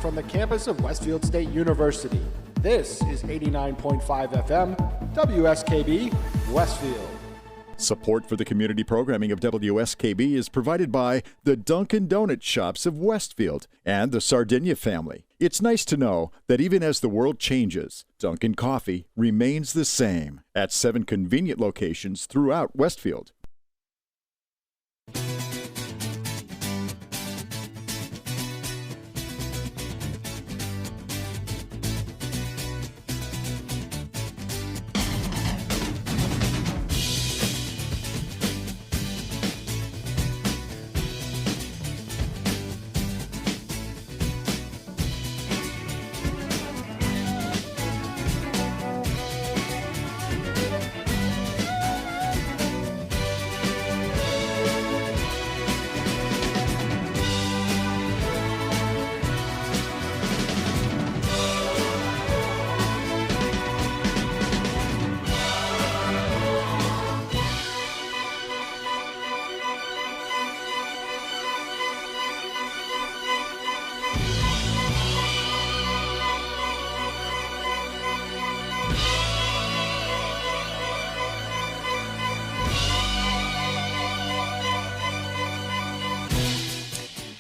from the campus of Westfield State University. This is 89.5 FM, WSKB, Westfield. Support for the community programming of WSKB is provided by the Dunkin' Donut Shops of Westfield and the Sardinia family. It's nice to know that even as the world changes, Dunkin' Coffee remains the same at 7 convenient locations throughout Westfield.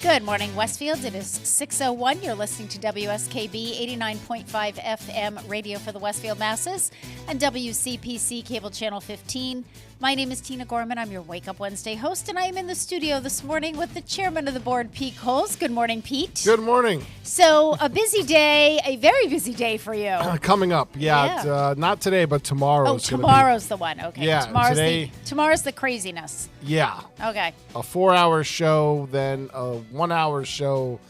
Good morning, Westfield. It is 6:01. You're listening to WSKB 89.5 FM radio for the Westfield masses and WCPC cable channel 15. My name is Tina Gorman. I'm your Wake Up Wednesday host, and I am in the studio this morning with the chairman of the board, Pete Coles. Good morning, Pete. Good morning. So a busy day, a very busy day for you. Coming up, It's, not today, but tomorrow. Oh, tomorrow's the one. Okay. Yeah, tomorrow's the craziness. Yeah. Okay. A 4-hour show, then a 1-hour show,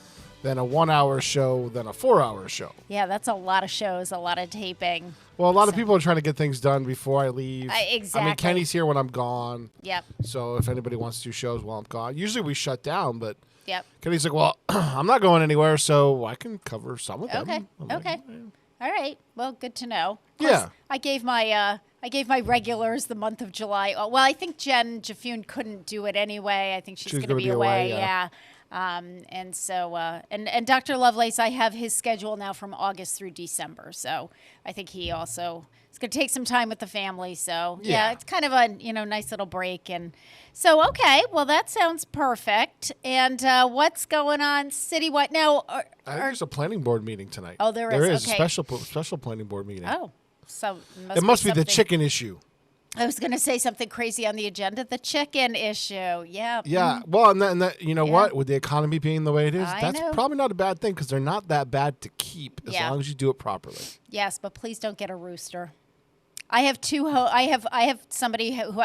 then a 1-hour show, then a 4-hour show. Yeah, that's a lot of shows, a lot of taping. Well, a lot of people are trying to get things done before I leave. Exactly. I mean, Kenny's here when I'm gone. Yep. So if anybody wants to do shows while I'm gone, usually we shut down, but yep. Kenny's like, well, I'm not going anywhere, so I can cover some of them. Okay. Okay. All right. Well, good to know. Yeah. I gave my regulars the month of July. Well, I think Jen Jaffoon couldn't do it anyway. I think she's going to be away. Yeah. And so, and Dr. Lovelace, I have his schedule now from August through December. So I think he also is going to take some time with the family. So yeah, it's kind of a, nice little break. And so, okay, well, that sounds perfect. And what's going on citywide now? I think there's a planning board meeting tonight. Oh, there is. There is okay. a special planning board meeting. Oh, so it must be the chicken issue. I was going to say something crazy on the agenda, the chicken issue. Yeah. Yeah. Well, and that what? With the economy being the way it is, that's know. probably not a bad thing because they're not that bad to keep as long as you do it properly. Yes, but please don't get a rooster. I have I have somebody who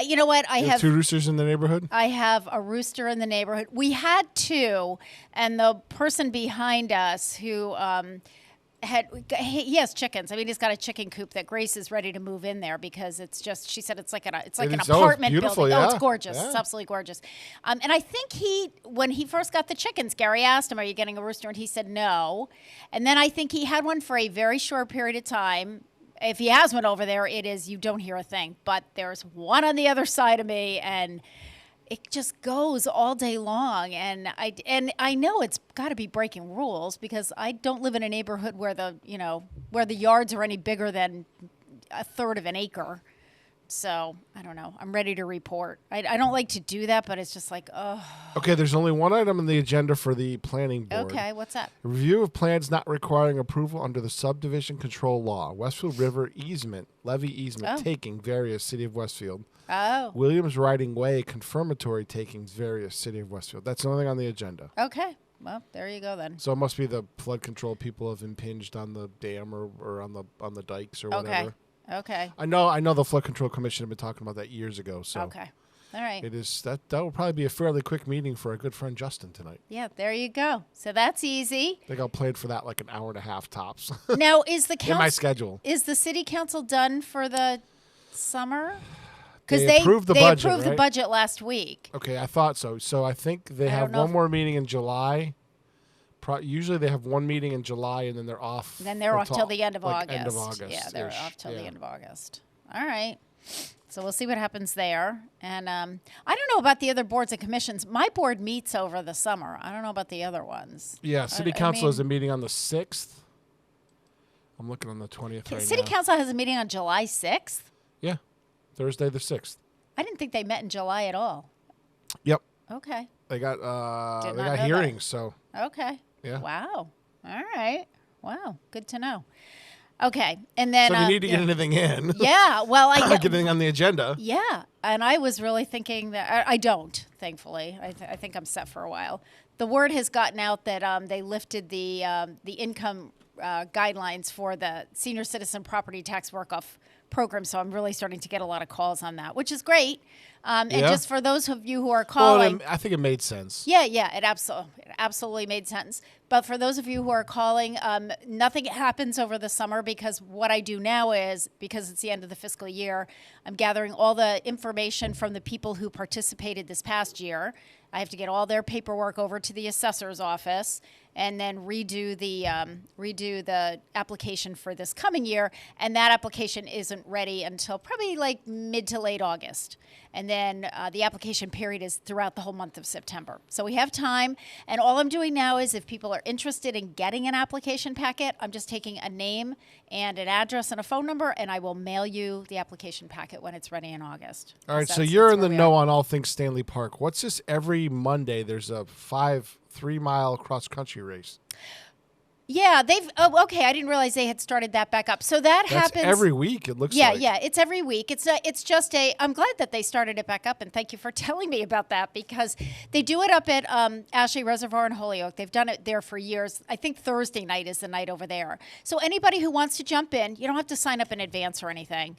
you know what? I have 2 roosters in the neighborhood? I have a rooster in the neighborhood. We had 2, and the person behind us who he has chickens. I mean, he's got a chicken coop that Grace is ready to move in there because it's just, she said it's like an apartment building. Yeah. Oh, it's gorgeous. Yeah. It's absolutely gorgeous. And I think when he first got the chickens, Gary asked him, are you getting a rooster? And he said no. And then I think he had one for a very short period of time. If he has one over there, it is, you don't hear a thing. But there's one on the other side of me, and it just goes all day long, and I know it's got to be breaking rules because I don't live in a neighborhood where the yards are any bigger than a third of an acre. So I don't know. I'm ready to report. I don't like to do that, but it's just like, oh. Okay, there's only one item on the agenda for the planning board. Okay, what's that? A review of plans not requiring approval under the subdivision control law. Westfield River levy easement taking various City of Westfield. Oh. Williams Riding Way confirmatory takings various City of Westfield. That's the only thing on the agenda. Okay. Well, there you go then. So it must be the flood control people have impinged on the dam or on the dikes or whatever. Okay. I know the Flood Control Commission have been talking about that years ago. So okay. All right. It is that will probably be a fairly quick meeting for our good friend Justin tonight. Yeah, there you go. So that's easy. I think I'll plan for that like an hour and a half tops. Now, is the in my schedule? Is the city council done for the summer? Because they approved the budget. They approved right? the budget last week. Okay, I thought so. So I think they have one more meeting in July. Usually they have one meeting in July and then they're off. Then they're off till the end of August. End of August. Yeah, they're off till the end of August. All right. So we'll see what happens there. And I don't know about the other boards and commissions. My board meets over the summer. I don't know about the other ones. Yeah, City Council has a meeting on the 6th. I'm looking on the 20th right City now. Council has a meeting on July 6th? Yeah, Thursday the 6th. I didn't think they met in July at all. Yep. Okay. They got Did not know hearings, so. Okay. Yeah. Wow. All right. Wow. Good to know. Okay. And then. So if you need to get anything in. Yeah. Well, get anything on the agenda. Yeah. And I was really thinking that I don't, thankfully. I think I'm set for a while. The word has gotten out that they lifted the income guidelines for the senior citizen property tax work-off program. So I'm really starting to get a lot of calls on that, which is great. And just for those of you who are calling. Well, I think it made sense. Yeah, it absolutely made sense. But for those of you who are calling, nothing happens over the summer because what I do now is, because it's the end of the fiscal year, I'm gathering all the information from the people who participated this past year. I have to get all their paperwork over to the assessor's office and then redo the application for this coming year. And that application isn't ready until probably like mid to late August. And then the application period is throughout the whole month of September. So we have time. And all I'm doing now is if people are interested in getting an application packet, I'm just taking a name and an address and a phone number, and I will mail you the application packet when it's ready in August. All right, so you're in the know on all things Stanley Park. What's this? Every Monday there's a 3-mile cross-country race. Yeah, okay. I didn't realize they had started that back up. So that's happens every week. It looks like. Yeah, it's every week. It's just I'm glad that they started it back up, and thank you for telling me about that because they do it up at Ashley Reservoir in Holyoke. They've done it there for years. I think Thursday night is the night over there. So anybody who wants to jump in, you don't have to sign up in advance or anything.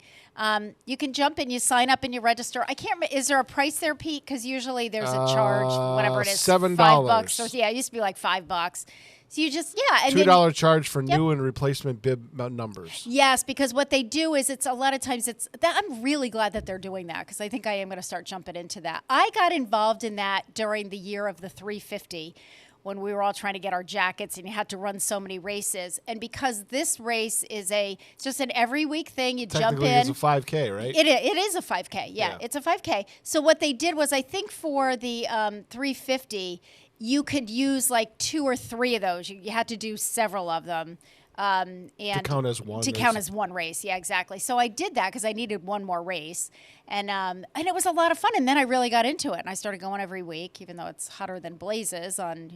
You can jump in, you sign up, and you register. I can't remember. Is there a price there, Pete? Because usually there's a charge, whatever it is, $7. $5. Yeah, it used to be like $5. So you just, and $2 charge for new and replacement bib numbers. Yes, because what they do is it's a lot of times I'm really glad that they're doing that because I think I am going to start jumping into that. I got involved in that during the year of the 350 when we were all trying to get our jackets and you had to run so many races. And because this race is it's just an every week thing, you jump in. It's a 5K, right? It is a 5K. Yeah, it's a 5K. So what they did was I think for the 350, you could use like 2 or 3 of those. You had to do several of them. And to count as one. Count as one race. Yeah, exactly. So I did that because I needed one more race. And it was a lot of fun. And then I really got into it. And I started going every week, even though it's hotter than blazes on,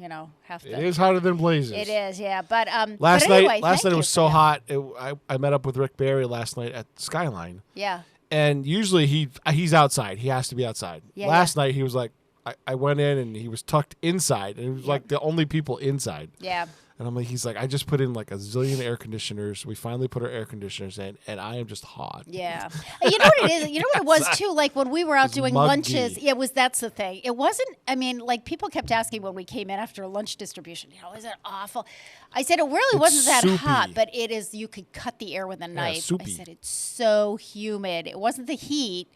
half the... It is hotter than blazes. It is, yeah. But last anyway, night it was so hot. I met up with Rick Barry last night at Skyline. Yeah. And usually he's outside. He has to be outside. Yeah, last night he was like, I went in and he was tucked inside. And it was like the only people inside. Yeah. And he's like, I just put in like a zillion air conditioners. We finally put our air conditioners in, and I am just hot. Yeah. You know what it is? You know what it was, too? Like, when we were out doing muggy. lunches, that's the thing. It wasn't, like, people kept asking when we came in after lunch distribution, is it awful? I said, it really wasn't that soupy. hot, but it is, you could cut the air with a knife. Soupy. I said, it's so humid. It wasn't the heat.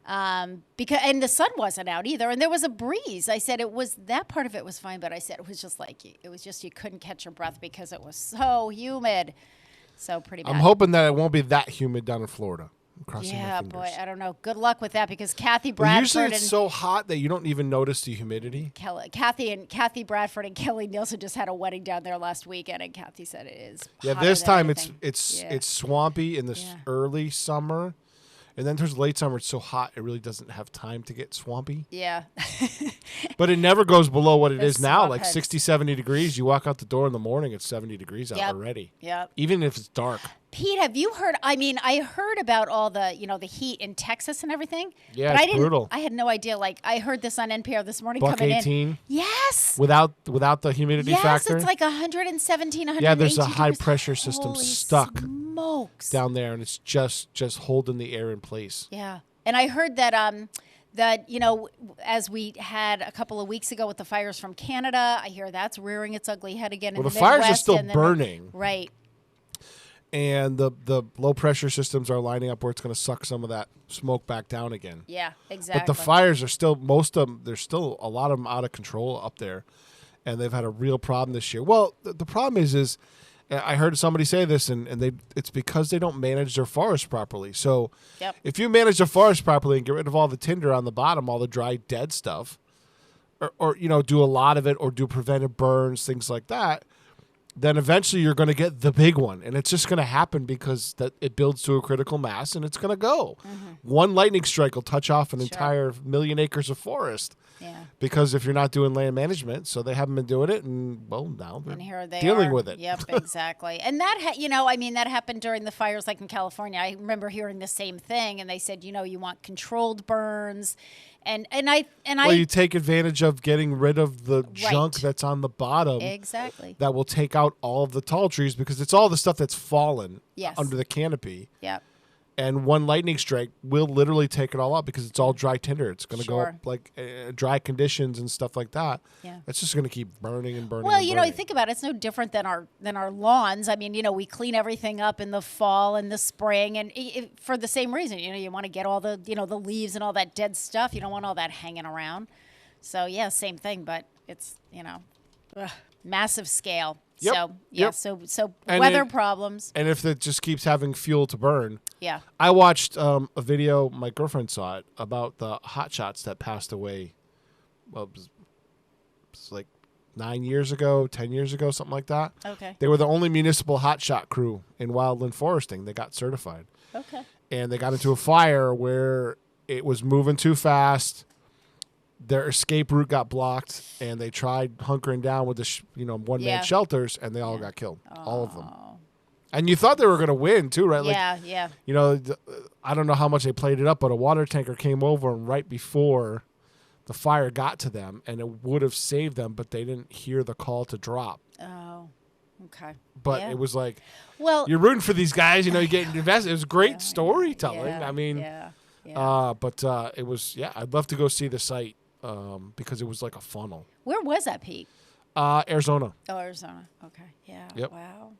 And the sun wasn't out either, and there was a breeze. I said that part of it was fine, but I said it was just you couldn't catch your breath because it was so humid. So pretty bad. I'm hoping that it won't be that humid down in Florida. I'm crossing my fingers. Boy, I don't know. Good luck with that because Kathy Bradford usually it's so hot that you don't even notice the humidity. Kathy Bradford and Kelly Nielsen just had a wedding down there last weekend, and Kathy said it is. Yeah, this time it's swampy in the early summer. And then towards late summer, it's so hot, it really doesn't have time to get swampy. Yeah. But it never goes below what it is now, like heads. 60, 70 degrees. You walk out the door in the morning, it's 70 degrees out already. Yep. Even if it's dark. Pete, have you heard? I heard about all the, the heat in Texas and everything. Yeah, but it's brutal. I had no idea. Like, I heard this on NPR this morning Buck coming 18. in. Yes. Without the humidity factor. Yes, it's like 117, 118 Yeah, there's a high degrees. pressure system Holy stuck smokes. down there, and it's just holding the air in place. Yeah. And I heard that as we had a couple of weeks ago with the fires from Canada, I hear that's rearing its ugly head again in the Midwest. Well, the fires are Midwest still burning. Right. And the low pressure systems are lining up where it's going to suck some of that smoke back down again. Yeah, exactly. But the fires are still, most of them, there's still a lot of them out of control up there. And they've had a real problem this year. Well, the problem is I heard somebody say this, and it's because they don't manage their forest properly. So if you manage the forest properly and get rid of all the tinder on the bottom, all the dry, dead stuff, or do a lot of it, or do preventive burns, things like that, then eventually you're going to get the big one. And it's just going to happen because that it builds to a critical mass, and it's going to go. One lightning strike will touch off an entire 1,000,000 acres of forest. Yeah. Because if you're not doing land management, so they haven't been doing it, and now they're dealing with it. Yep, exactly. And that, that happened during the fires, like in California. I remember hearing the same thing, and they said, you want controlled burns, well, you take advantage of getting rid of the junk that's on the bottom. Exactly. That will take out all of the tall trees because it's all the stuff that's fallen under the canopy. Yep. And one lightning strike will literally take it all out because it's all dry tinder. It's going to go up like dry conditions and stuff like that. Yeah. It's just going to keep burning and burning. Well, and burning. Think about it. It's no different than our lawns. I mean, we clean everything up in the fall and the spring, and for the same reason. You want to get all the the leaves and all that dead stuff. You don't want all that hanging around. So yeah, same thing, but it's massive scale. Yep. So weather problems. And if it just keeps having fuel to burn. Yeah. I watched a video, my girlfriend saw it, about the hot shots that passed away. Well, it was like 9 years ago, 10 years ago, something like that. Okay. They were the only municipal hot shot crew in wildland foresting. They got certified. Okay. And they got into a fire where it was moving too fast. Their escape route got blocked, and they tried hunkering down with the one-man shelters, and they all got killed, all of them. And you thought they were going to win too, right? Yeah. I don't know how much they played it up, but a water tanker came over, and right before the fire got to them, and it would have saved them, but they didn't hear the call to drop. Oh, okay. But it was like, well, you're rooting for these guys. You get invested. It was great storytelling. Yeah, I mean, but it was I'd love to go see the site. Because it was like a funnel. Where was that, Pete? Arizona. Oh, Arizona. Okay. Yeah. Yep. Wow.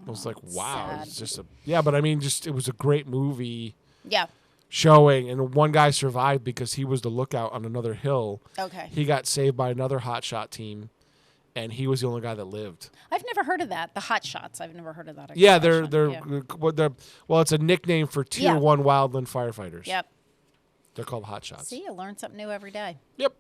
I was like, wow. Sad. It's just but I mean, it was a great movie. Yeah. Showing, and one guy survived because he was the lookout on another hill. Okay. He got saved by another hotshot team, and he was the only guy that lived. I've never heard of that. The hot shots. I've never heard of that. Yeah, they're it's a nickname for Tier 1 wildland firefighters. Yep. They're called hot shots. See, you learn something new every day. Yep.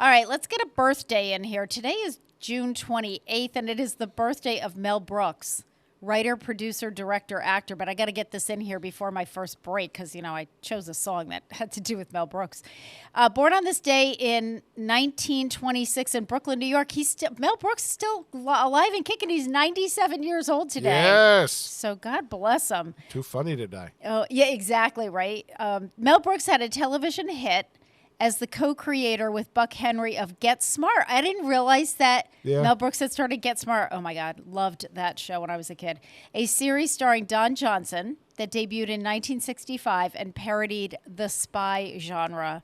All right, let's get a birthday in here. Today is June 28th, and it is the birthday of Mel Brooks, writer, producer, director, actor. But I got to get this in here before my first break because, I chose a song that had to do with Mel Brooks. Born on this day in 1926 in Brooklyn, New York. Mel Brooks is still alive and kicking. He's 97 years old today. Yes. So God bless him. Too funny to die. Oh, yeah, exactly, right. Mel Brooks had a television hit as the co-creator with Buck Henry of Get Smart. I didn't realize that Mel Brooks had started Get Smart. Oh, my God. Loved that show when I was a kid. A series starring Don Johnson that debuted in 1965 and parodied the spy genre.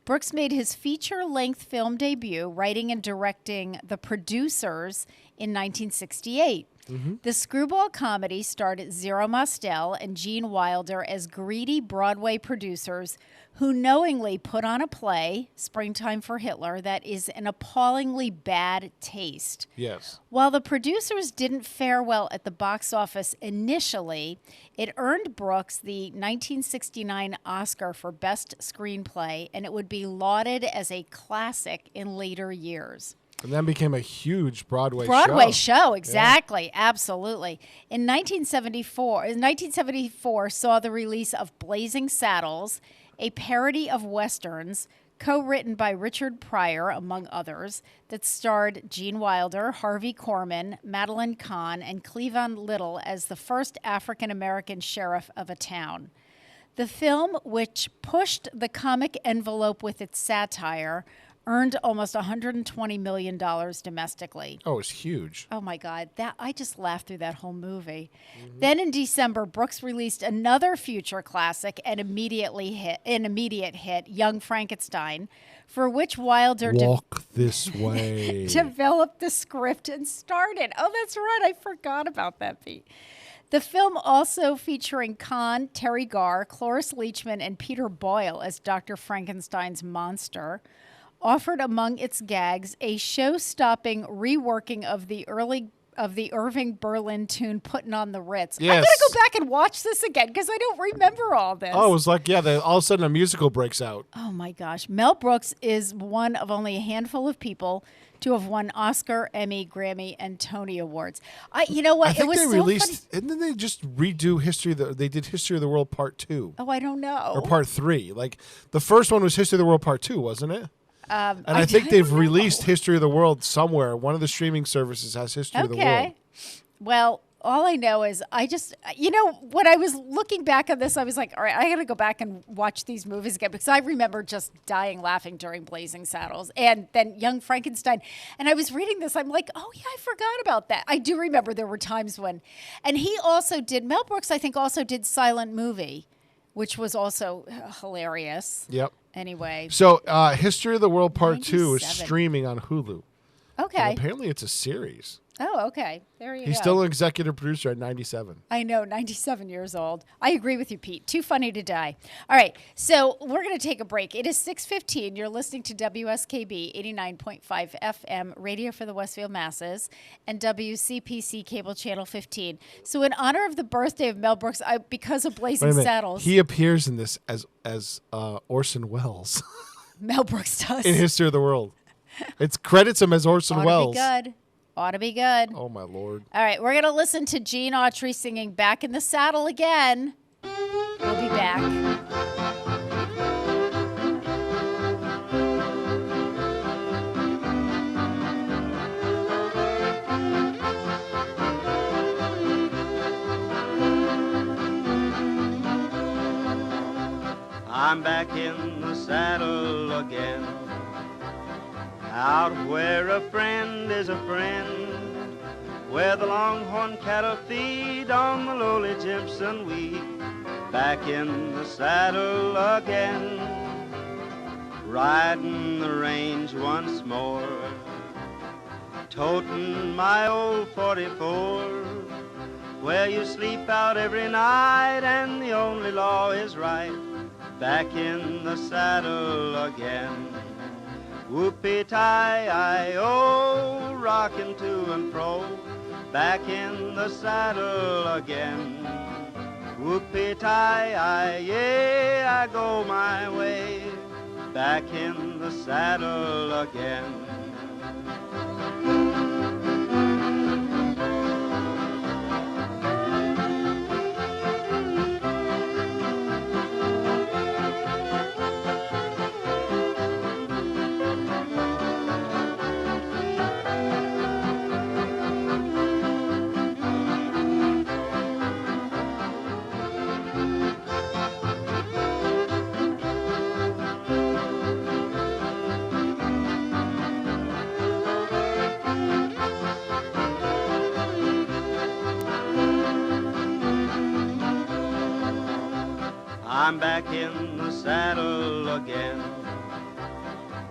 Brooks made his feature-length film debut writing and directing The Producers in 1968. Mm-hmm. The screwball comedy starred Zero Mostel and Gene Wilder as greedy Broadway producers who knowingly put on a play, Springtime for Hitler, that is an appallingly bad taste. Yes. While The Producers didn't fare well at the box office initially, it earned Brooks the 1969 Oscar for Best Screenplay, and it would be lauded as a classic in later years. And then became a huge Broadway show, exactly, absolutely. In 1974 saw the release of Blazing Saddles, a parody of Westerns, co-written by Richard Pryor, among others, that starred Gene Wilder, Harvey Korman, Madeline Kahn, and Cleavon Little as the first African-American sheriff of a town. The film, which pushed the comic envelope with its satire, earned almost $120 million domestically. Oh, it's huge. Oh, my God. I just laughed through that whole movie. Mm-hmm. Then in December, Brooks released another future classic and immediate hit, Young Frankenstein, for which Wilder this way. developed the script and starred it. Oh, that's right. I forgot about that, Pete. The film also featuring Kahn, Terry Garr, Cloris Leachman, and Peter Boyle as Dr. Frankenstein's monster, offered among its gags a show-stopping reworking of the early of the Irving Berlin tune "Putting on the Ritz." Yes. I'm gonna go back and watch this again because I don't remember all this. Oh, it was like, all of a sudden a musical breaks out. Oh my gosh. Mel Brooks is one of only a handful of people to have won Oscar, Emmy, Grammy, and Tony Awards. You know what? I think it was they so released, funny. and then they just redo they did History of the World Part 2. Oh, I don't know. Or Part 3. Like, the first one was History of the World Part 2, wasn't it? And I think I they've don't know. released History of the World somewhere. One of the streaming services has History of the World. Okay. Well, all I know is when I was looking back on this, I was like, all right, I got to go back and watch these movies again because I remember just dying laughing during Blazing Saddles and then Young Frankenstein. And I was reading this. I'm like, oh, yeah, I forgot about that. I do remember there were times when. And Mel Brooks, I think, also did Silent Movie, which was also hilarious. Yep. Anyway. So, History of the World Part 2 is 97. streaming on Hulu. Okay. And apparently it's a series. Oh, okay. There you go. He's still an executive producer at 97. I know, 97 years old. I agree with you, Pete. Too funny to die. All right, so we're going to take a break. It is 6:15. You're listening to WSKB 89.5 FM, Radio for the Westfield Masses, and WCPC Cable Channel 15. So in honor of the birthday of Mel Brooks, because of Blazing Saddles. He appears in this as Orson Welles Mel Brooks does. in History of the World. It credits him as Orson Welles. Ought to be good. Oh, my Lord. All right, we're going to listen to Gene Autry singing Back in the Saddle again. We'll be back. I'm back in the saddle again, out where a friend is a friend, where the longhorn cattle feed on the lowly Jimson wheat. Back in the saddle again, riding the range once more, toting my old 44, where you sleep out every night and the only law is right. Back in the saddle again, whoopee-tie-I-O, rocking to and fro. Back in the saddle again, whoopee-tie-I, yeah, I go my way. Back in the saddle again. I'm back in the saddle again,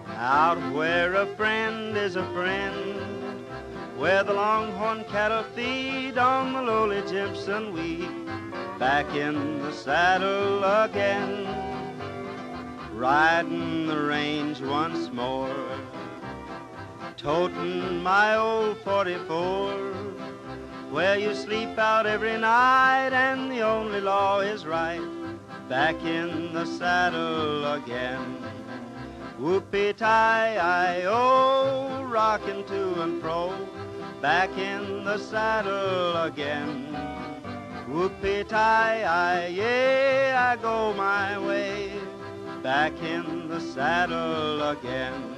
out where a friend is a friend, where the longhorn cattle feed on the lowly Jimson wheat. Back in the saddle again, riding the range once more, toting my old 44, where you sleep out every night and the only law is right. Back in the saddle again, whoopee-tie-I-O, rocking to and fro. Back in the saddle again, whoopee-tie-I, yeah, I go my way. Back in the saddle again.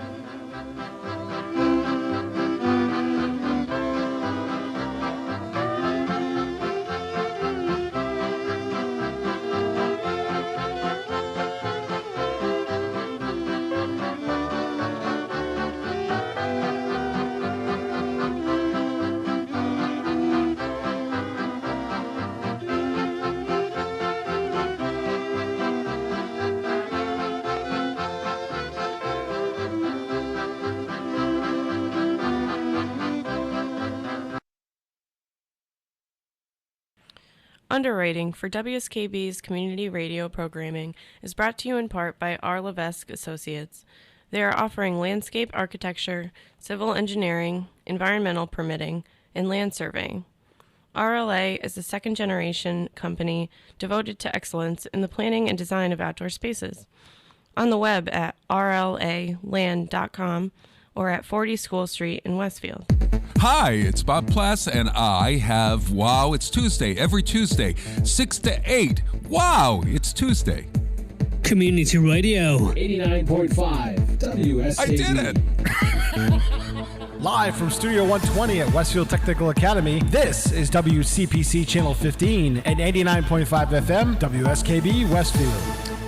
Underwriting for WSKB's community radio programming is brought to you in part by R. Levesque Associates. They are offering landscape architecture, civil engineering, environmental permitting, in land surveying. RLA is a second-generation company devoted to excellence in the planning and design of outdoor spaces. On the web at rlaland.com or at 40 School Street in Westfield. Hi, it's Bob Plass, and I have Wow, It's Tuesday, every Tuesday, 6 to 8. Wow, it's Tuesday. Community Radio. 89.5 WSKB. I did it! Live from Studio 120 at Westfield Technical Academy, this is WCPC Channel 15 and 89.5 FM, WSKB Westfield.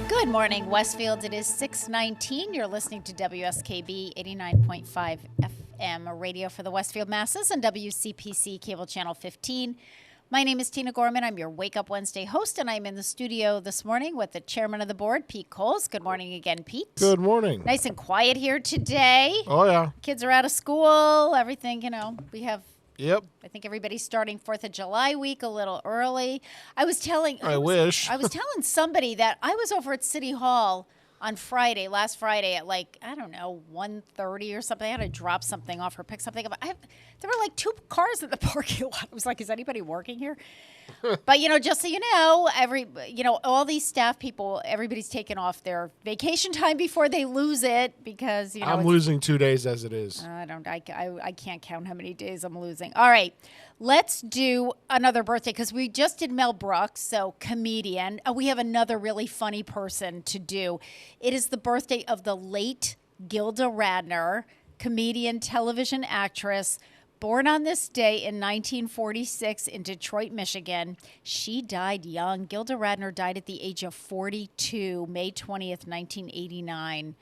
Good morning, Westfield. It is 6:19. You're listening to WSKB 89.5 FM, radio for the Westfield masses, and WCPC Cable Channel 15. My name is Tina Gorman. I'm your Wake Up Wednesday host, and I'm in the studio this morning with the chairman of the board, Pete Coles. Good morning again, Pete. Good morning. Nice and quiet here today. Oh, yeah. Kids are out of school. Everything, we have. Yep. I think everybody's starting 4th of July week a little early. I was telling somebody that I was over at City Hall on last Friday at 1:30 or something. I had to drop something off or pick something up. There were 2 cars in the parking lot. I was like, is anybody working here? But, just so you know, all these staff people, everybody's taking off their vacation time before they lose it because, I'm losing 2 days as it is. I can't count how many days I'm losing. All right, let's do another birthday because we just did Mel Brooks, so comedian. We have another really funny person to do. It is the birthday of the late Gilda Radner, comedian, television actress, born on this day in 1946 in Detroit, Michigan. She died young. Gilda Radner died at the age of 42, May 20th, 1989.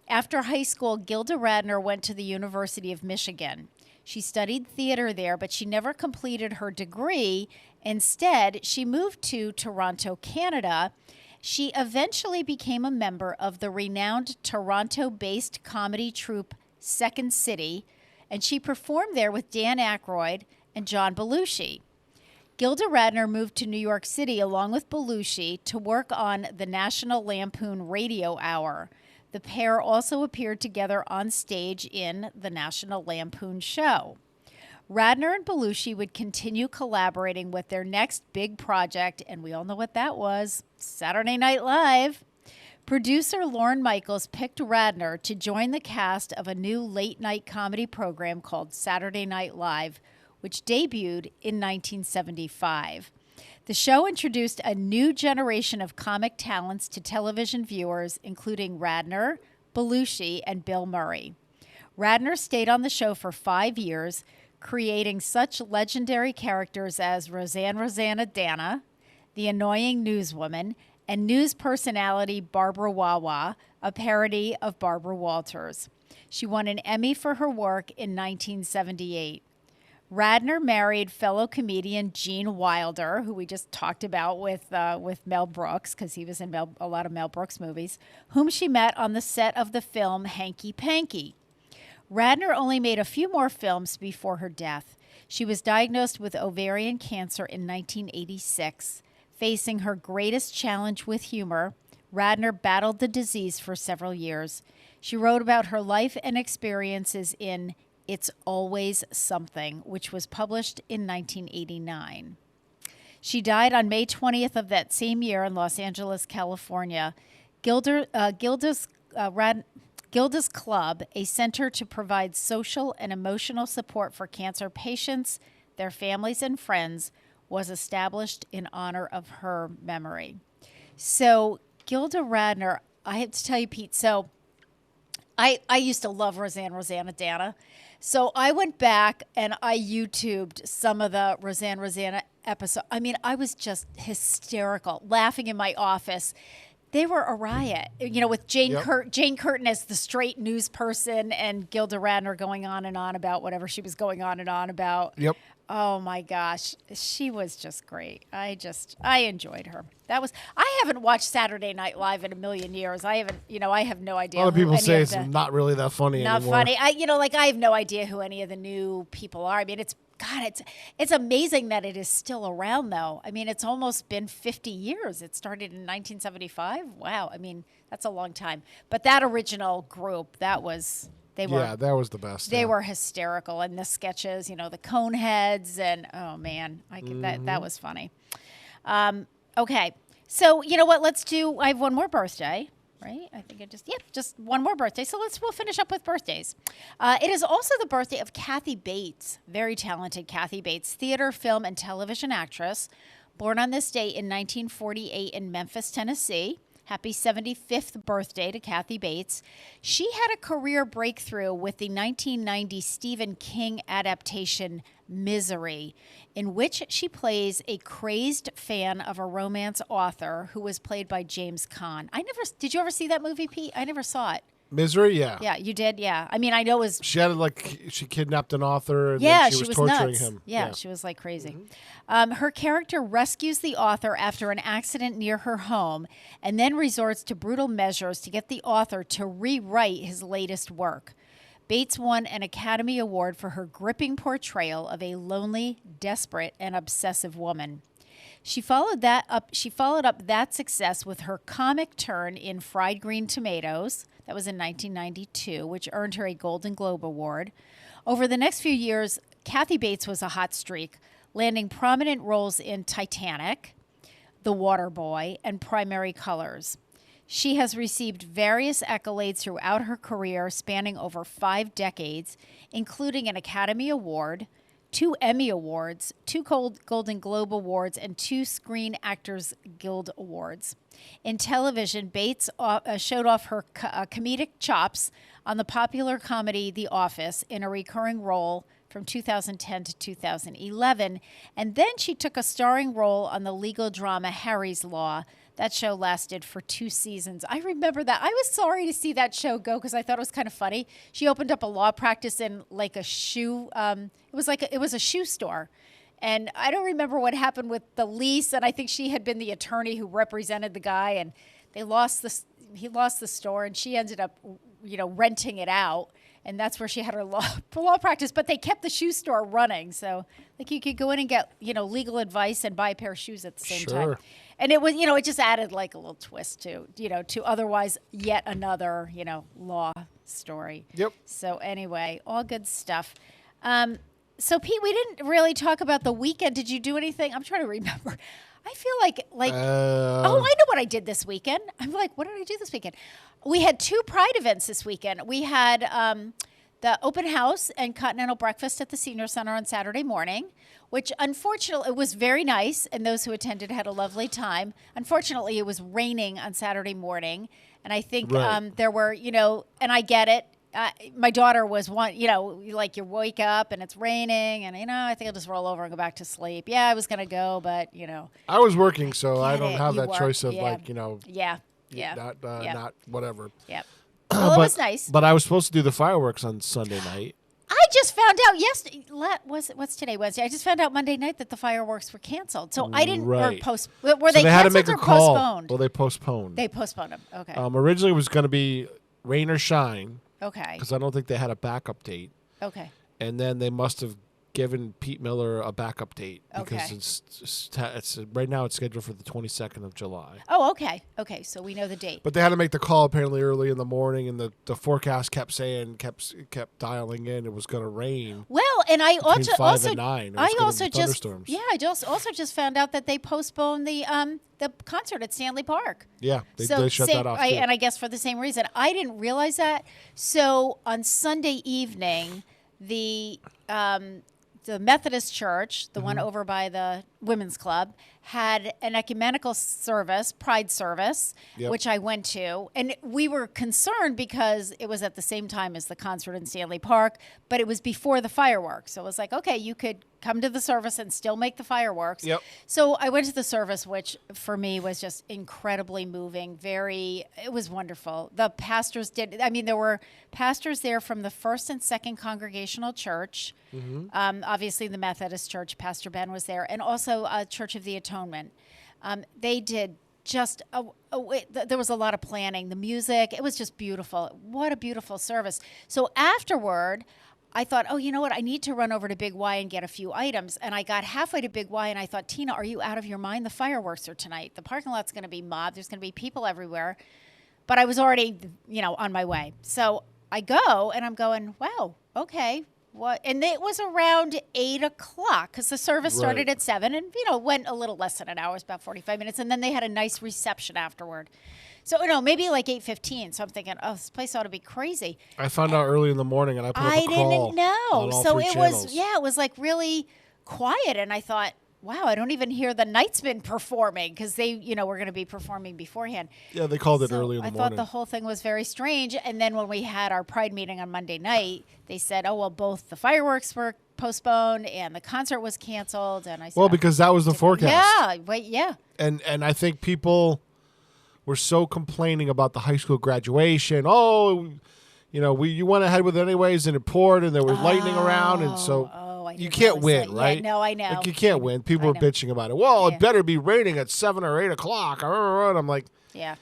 After high school, Gilda Radner went to the University of Michigan. She studied theater there, but she never completed her degree. Instead, she moved to Toronto, Canada. She eventually became a member of the renowned Toronto-based comedy troupe Second City, and she performed there with Dan Aykroyd and John Belushi. Gilda Radner moved to New York City along with Belushi to work on the National Lampoon Radio Hour. The pair also appeared together on stage in the National Lampoon show. Radner and Belushi would continue collaborating with their next big project, and we all know what that was, Saturday Night Live. Producer Lorne Michaels picked Radner to join the cast of a new late-night comedy program called Saturday Night Live, which debuted in 1975. The show introduced a new generation of comic talents to television viewers, including Radner, Belushi, and Bill Murray. Radner stayed on the show for 5 years, creating such legendary characters as Rosanna, the annoying newswoman, and news personality Barbara Wawa, a parody of Barbara Walters. She won an Emmy for her work in 1978. Radner married fellow comedian Gene Wilder, who we just talked about with Mel Brooks, because he was in a lot of Mel Brooks movies, whom she met on the set of the film Hanky Panky. Radner only made a few more films before her death. She was diagnosed with ovarian cancer in 1986. Facing her greatest challenge with humor, Radner battled the disease for several years. She wrote about her life and experiences in It's Always Something, which was published in 1989. She died on May 20th of that same year in Los Angeles, California. Gilda's Club, a center to provide social and emotional support for cancer patients, their families, and friends, was established in honor of her memory. So Gilda Radner, I have to tell you, Pete, so I used to love Rosanna Dana. So I went back and I YouTubed some of the Rosanna episodes. I mean, I was just hysterical, laughing in my office. They were a riot, with Jane Curtin as the straight news person and Gilda Radner going on and on about whatever she was going on and on about. Yep. Oh my gosh, she was just great. I enjoyed her. That was. I haven't watched Saturday Night Live in a million years. I haven't. I have no idea. A lot of who people any say of it's not really that funny not anymore. funny. I have no idea who any of the new people are. I mean, it's amazing that it is still around, though. I mean, it's almost been 50 years. It started in 1975. Wow. I mean, that's a long time. But that original group, that was. That was the best. They were hysterical, and the sketches, the Coneheads, and oh man, that was funny. Okay, so you know what? Let's do. I have one more birthday, right? I think just one more birthday. So we'll finish up with birthdays. It is also the birthday of Kathy Bates, very talented Kathy Bates, theater, film, and television actress, born on this day in 1948 in Memphis, Tennessee. Happy 75th birthday to Kathy Bates. She had a career breakthrough with the 1990 Stephen King adaptation Misery, in which she plays a crazed fan of a romance author who was played by James Caan. Did you ever see that movie, Pete? I never saw it. Misery, yeah. Yeah, you did, yeah. I mean, I know it was... She had she kidnapped an author and then she was torturing nuts. him. Yeah, she was like crazy. Her character rescues the author after an accident near her home and then resorts to brutal measures to get the author to rewrite his latest work. Bates won an Academy Award for her gripping portrayal of a lonely, desperate, and obsessive woman. She followed up that success with her comic turn in Fried Green Tomatoes. That was in 1992, which earned her a Golden Globe Award. Over the next few years, Kathy Bates was a hot streak, landing prominent roles in Titanic, The Waterboy, and Primary Colors. She has received various accolades throughout her career, spanning over 5 decades, including an Academy Award, 2 Emmy Awards, 2 Golden Globe Awards, and 2 Screen Actors Guild Awards. In television, Bates showed off her comedic chops on the popular comedy The Office in a recurring role from 2010 to 2011, and then she took a starring role on the legal drama Harry's Law. That show lasted for 2 seasons. I remember that. I was sorry to see that show go because I thought it was kind of funny. She opened up a law practice in like a shoe. It was a shoe store, and I don't remember what happened with the lease. And I think she had been the attorney who represented the guy, and he lost the store, and she ended up, renting it out. And that's where she had her law practice. But they kept the shoe store running, so like you could go in and get legal advice and buy a pair of shoes at the same time. And it was, it just added like a little twist to otherwise yet another, law story. Yep. So anyway, all good stuff. So Pete, we didn't really talk about the weekend. Did you do anything? I'm trying to remember. I feel like I know what I did this weekend. I'm like, what did I do this weekend? We had 2 Pride events this weekend. We had the open house and continental breakfast at the Senior Center on Saturday morning, which unfortunately, it was very nice, and those who attended had a lovely time. Unfortunately, it was raining on Saturday morning, and I think there were, and I get it. My daughter was like you wake up and it's raining, and I think I'll just roll over and go back to sleep. Yeah, I was gonna go, but I was working, so I don't have that work. choice of not whatever. Yeah. Well, it was nice. But I was supposed to do the fireworks on Sunday night. I just found out yesterday. What's today? Wednesday. I just found out Monday night that the fireworks were canceled. So I didn't Were they canceled had to make a call. Postponed? Well, they postponed. They postponed them. Okay. Originally, it was going to be rain or shine. Okay. Because I don't think they had a backup date. Okay. And then they must have given Pete Miller a backup date because it's right now it's scheduled for the 22nd of July. Oh, okay. Okay, so we know the date. But they had to make the call apparently early in the morning, and the forecast kept dialing in it was going to rain. Well, and I also 5 and 9. I also just found out that they postponed the concert at Stanley Park. Yeah, they shut that off. And I guess for the same reason. I didn't realize that. So on Sunday evening, the Methodist Church, the one over by the Women's Club, had an ecumenical service, Pride service, which I went to. And we were concerned because it was at the same time as the concert in Stanley Park, but it was before the fireworks. So it was like, okay, you could come to the service and still make the fireworks. Yep. So I went to the service, which for me was just incredibly moving. It was wonderful. The pastors there were pastors there from the First and Second Congregational Church. Obviously the Methodist Church, Pastor Ben was there, and also Church of the Atonement. They did just, there was a lot of planning. The music, it was just beautiful. What a beautiful service. So afterward, I thought, oh, you know what? I need to run over to Big Y and get a few items. And I got halfway to Big Y and I thought, Tina, are you out of your mind? The fireworks are tonight. The parking lot's going to be mobbed. There's going to be people everywhere. But I was already, on my way. So I go and I'm going, wow, okay. What? And it was around 8 o'clock because the service started at 7 and, went a little less than an hour. It was about 45 minutes. And then they had a nice reception afterward. So, maybe like 8:15. So I'm thinking, oh, this place ought to be crazy. I found out early in the morning and I put up a call. I didn't know. On all So three it channels. was, it was like really quiet. And I thought, wow, I don't even hear the Knightsmen performing because they, were going to be performing beforehand. Yeah, they called it So early in the morning. I thought the whole thing was very strange. And then when we had our Pride meeting on Monday night, they said, oh, well, both the fireworks were postponed and the concert was canceled. And I said, well, because that was the forecast. Yeah. And I think people were so complaining about the high school graduation. Oh, you went ahead with it anyways, and it poured, and there was lightning around, and so you can't win, right? Yeah, no, I know. Like, you can't win. People were bitching about it. Well, it better be raining at 7 or 8 o'clock. And I'm like, yeah.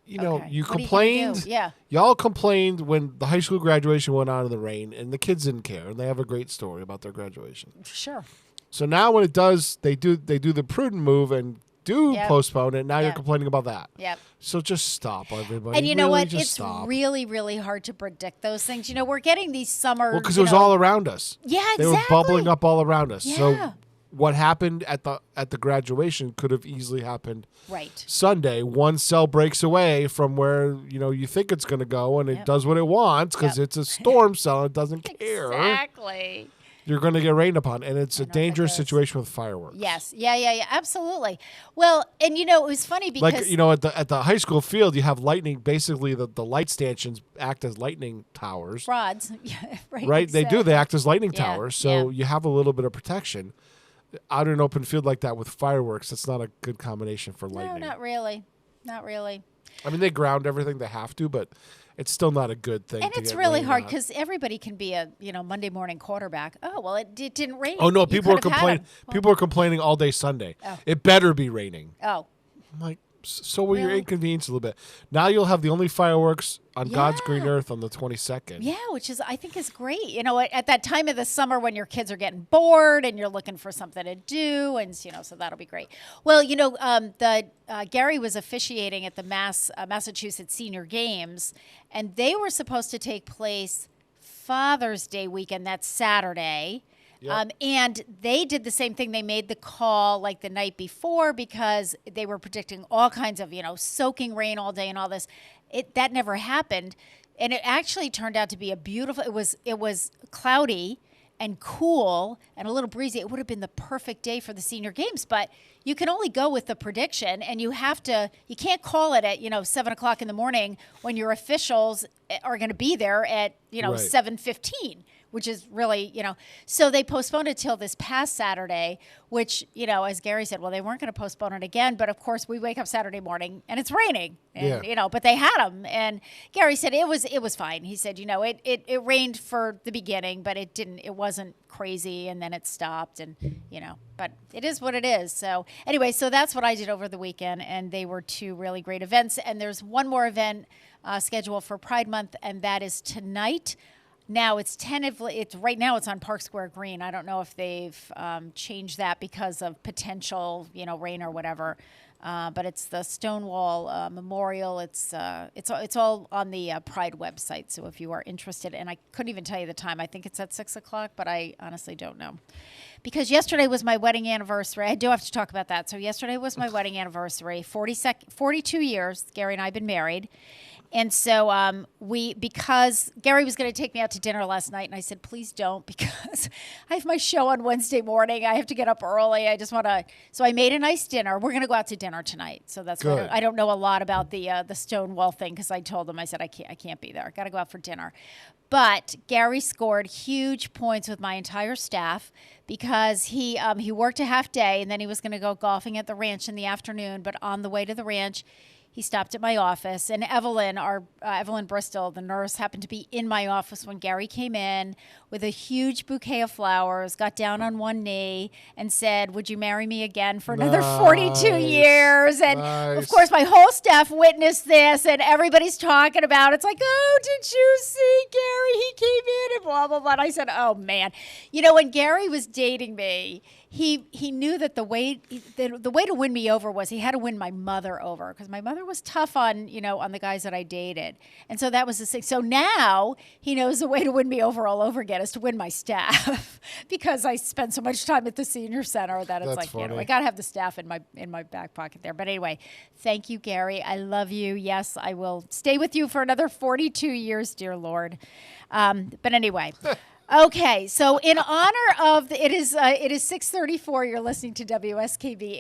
You Okay. you What are you gonna complained. do? Yeah. Y'all complained when the high school graduation went on in the rain, and the kids didn't care, and they have a great story about their graduation. Sure. So now when it does, they do the prudent move and postpone it. Now you're complaining about that. Yep. So just stop, everybody. And you know Really, what? just It's stop. really, really hard to predict those things. We're getting these summer. Well, because it was all around us. Yeah, They were bubbling up all around us. Yeah. So what happened at the graduation could have easily happened Right. Sunday. One cell breaks away from where you think it's going to go, and it does what it wants because it's a storm cell. It doesn't care. Exactly. You're going to get rained upon, and it's a dangerous situation with fireworks. Yes. Yeah. Absolutely. Well, and it was funny because at the high school field, you have lightning. Basically, the light stanchions act as lightning towers. rods. Yeah. Right. Right? They do. They act as lightning Yeah, towers, so yeah. you have a little bit of protection. Out in an open field like that with fireworks, that's not a good combination for lightning. No, not really. Not really. I mean, they ground everything they have to, but it's still not a good thing. And to it's get really rained hard on. because everybody can be a Monday morning quarterback. Oh well, it didn't rain. Oh no, You people were could have had complaining. 'em. People were complaining all day Sunday. Oh. It better be raining. Oh. I'm like, so will your Really? inconvenience a little bit. Now you'll have the only fireworks on God's green Yeah. earth on the 22nd. Yeah, which I think is great. At that time of the summer when your kids are getting bored and you're looking for something to do, and so that'll be great. Well, Gary was officiating at the Massachusetts Senior Games, and they were supposed to take place Father's Day weekend. That's Saturday. Yep. And they did the same thing. They made the call like the night before because they were predicting all kinds of, soaking rain all day and all this. That never happened. And it actually turned out to be a beautiful, it was cloudy and cool and a little breezy. It would have been the perfect day for the Senior Games, but you can only go with the prediction, and you can't call it at, 7 o'clock in the morning when your officials are going to be there at, Right. 7:15. Which is really, so they postponed it till this past Saturday, which, as Gary said, well, they weren't going to postpone it again. But of course, we wake up Saturday morning and it's raining, and, but they had them. And Gary said it was fine. He said, it rained for the beginning, but it wasn't crazy. And then it stopped, and, but it is what it is. So anyway, so that's what I did over the weekend. And they were two really great events. And there's one more event scheduled for Pride Month, and that is tonight. Now it's right now it's on Park Square Green. I don't know if they've changed that because of potential, rain or whatever. But it's the Stonewall Memorial. It's all on the Pride website. So if you are interested, and I couldn't even tell you the time. I think it's at 6 o'clock, but I honestly don't know. Because yesterday was my wedding anniversary. I do have to talk about that. So yesterday was my wedding anniversary. 42 years. Gary and I have been married. And so because Gary was going to take me out to dinner last night, and I said, please don't, because I have my show on Wednesday morning. I have to get up early. I just want to. So I made a nice dinner. We're going to go out to dinner tonight. So that's why I don't know a lot about the Stonewall thing, because I told him, I said, I can't be there. I got to go out for dinner. But Gary scored huge points with my entire staff because he worked a half day, and then he was going to go golfing at the ranch in the afternoon. But on the way to the ranch, he stopped at my office, and Evelyn Bristol, the nurse, happened to be in my office when Gary came in with a huge bouquet of flowers, got down on one knee, and said, "Would you marry me again for another 42 years?" And of course, my whole staff witnessed this, and everybody's talking about it. It's like, "Oh, did you see Gary? He came in," and blah, blah, blah. And I said, "Oh, man." You know, when Gary was dating me, he knew that the way to win me over was he had to win my mother over, because my mother was tough on the guys that I dated. And so that was the thing. So now he knows the way to win me over all over again is to win my staff because I spend so much time at the senior center that it's like, I got to have the staff in my back pocket there. But anyway, thank you, Gary. I love you. Yes, I will stay with you for another 42 years, dear Lord. But anyway. Okay, so in honor of it is 6:34. You're listening to WSKB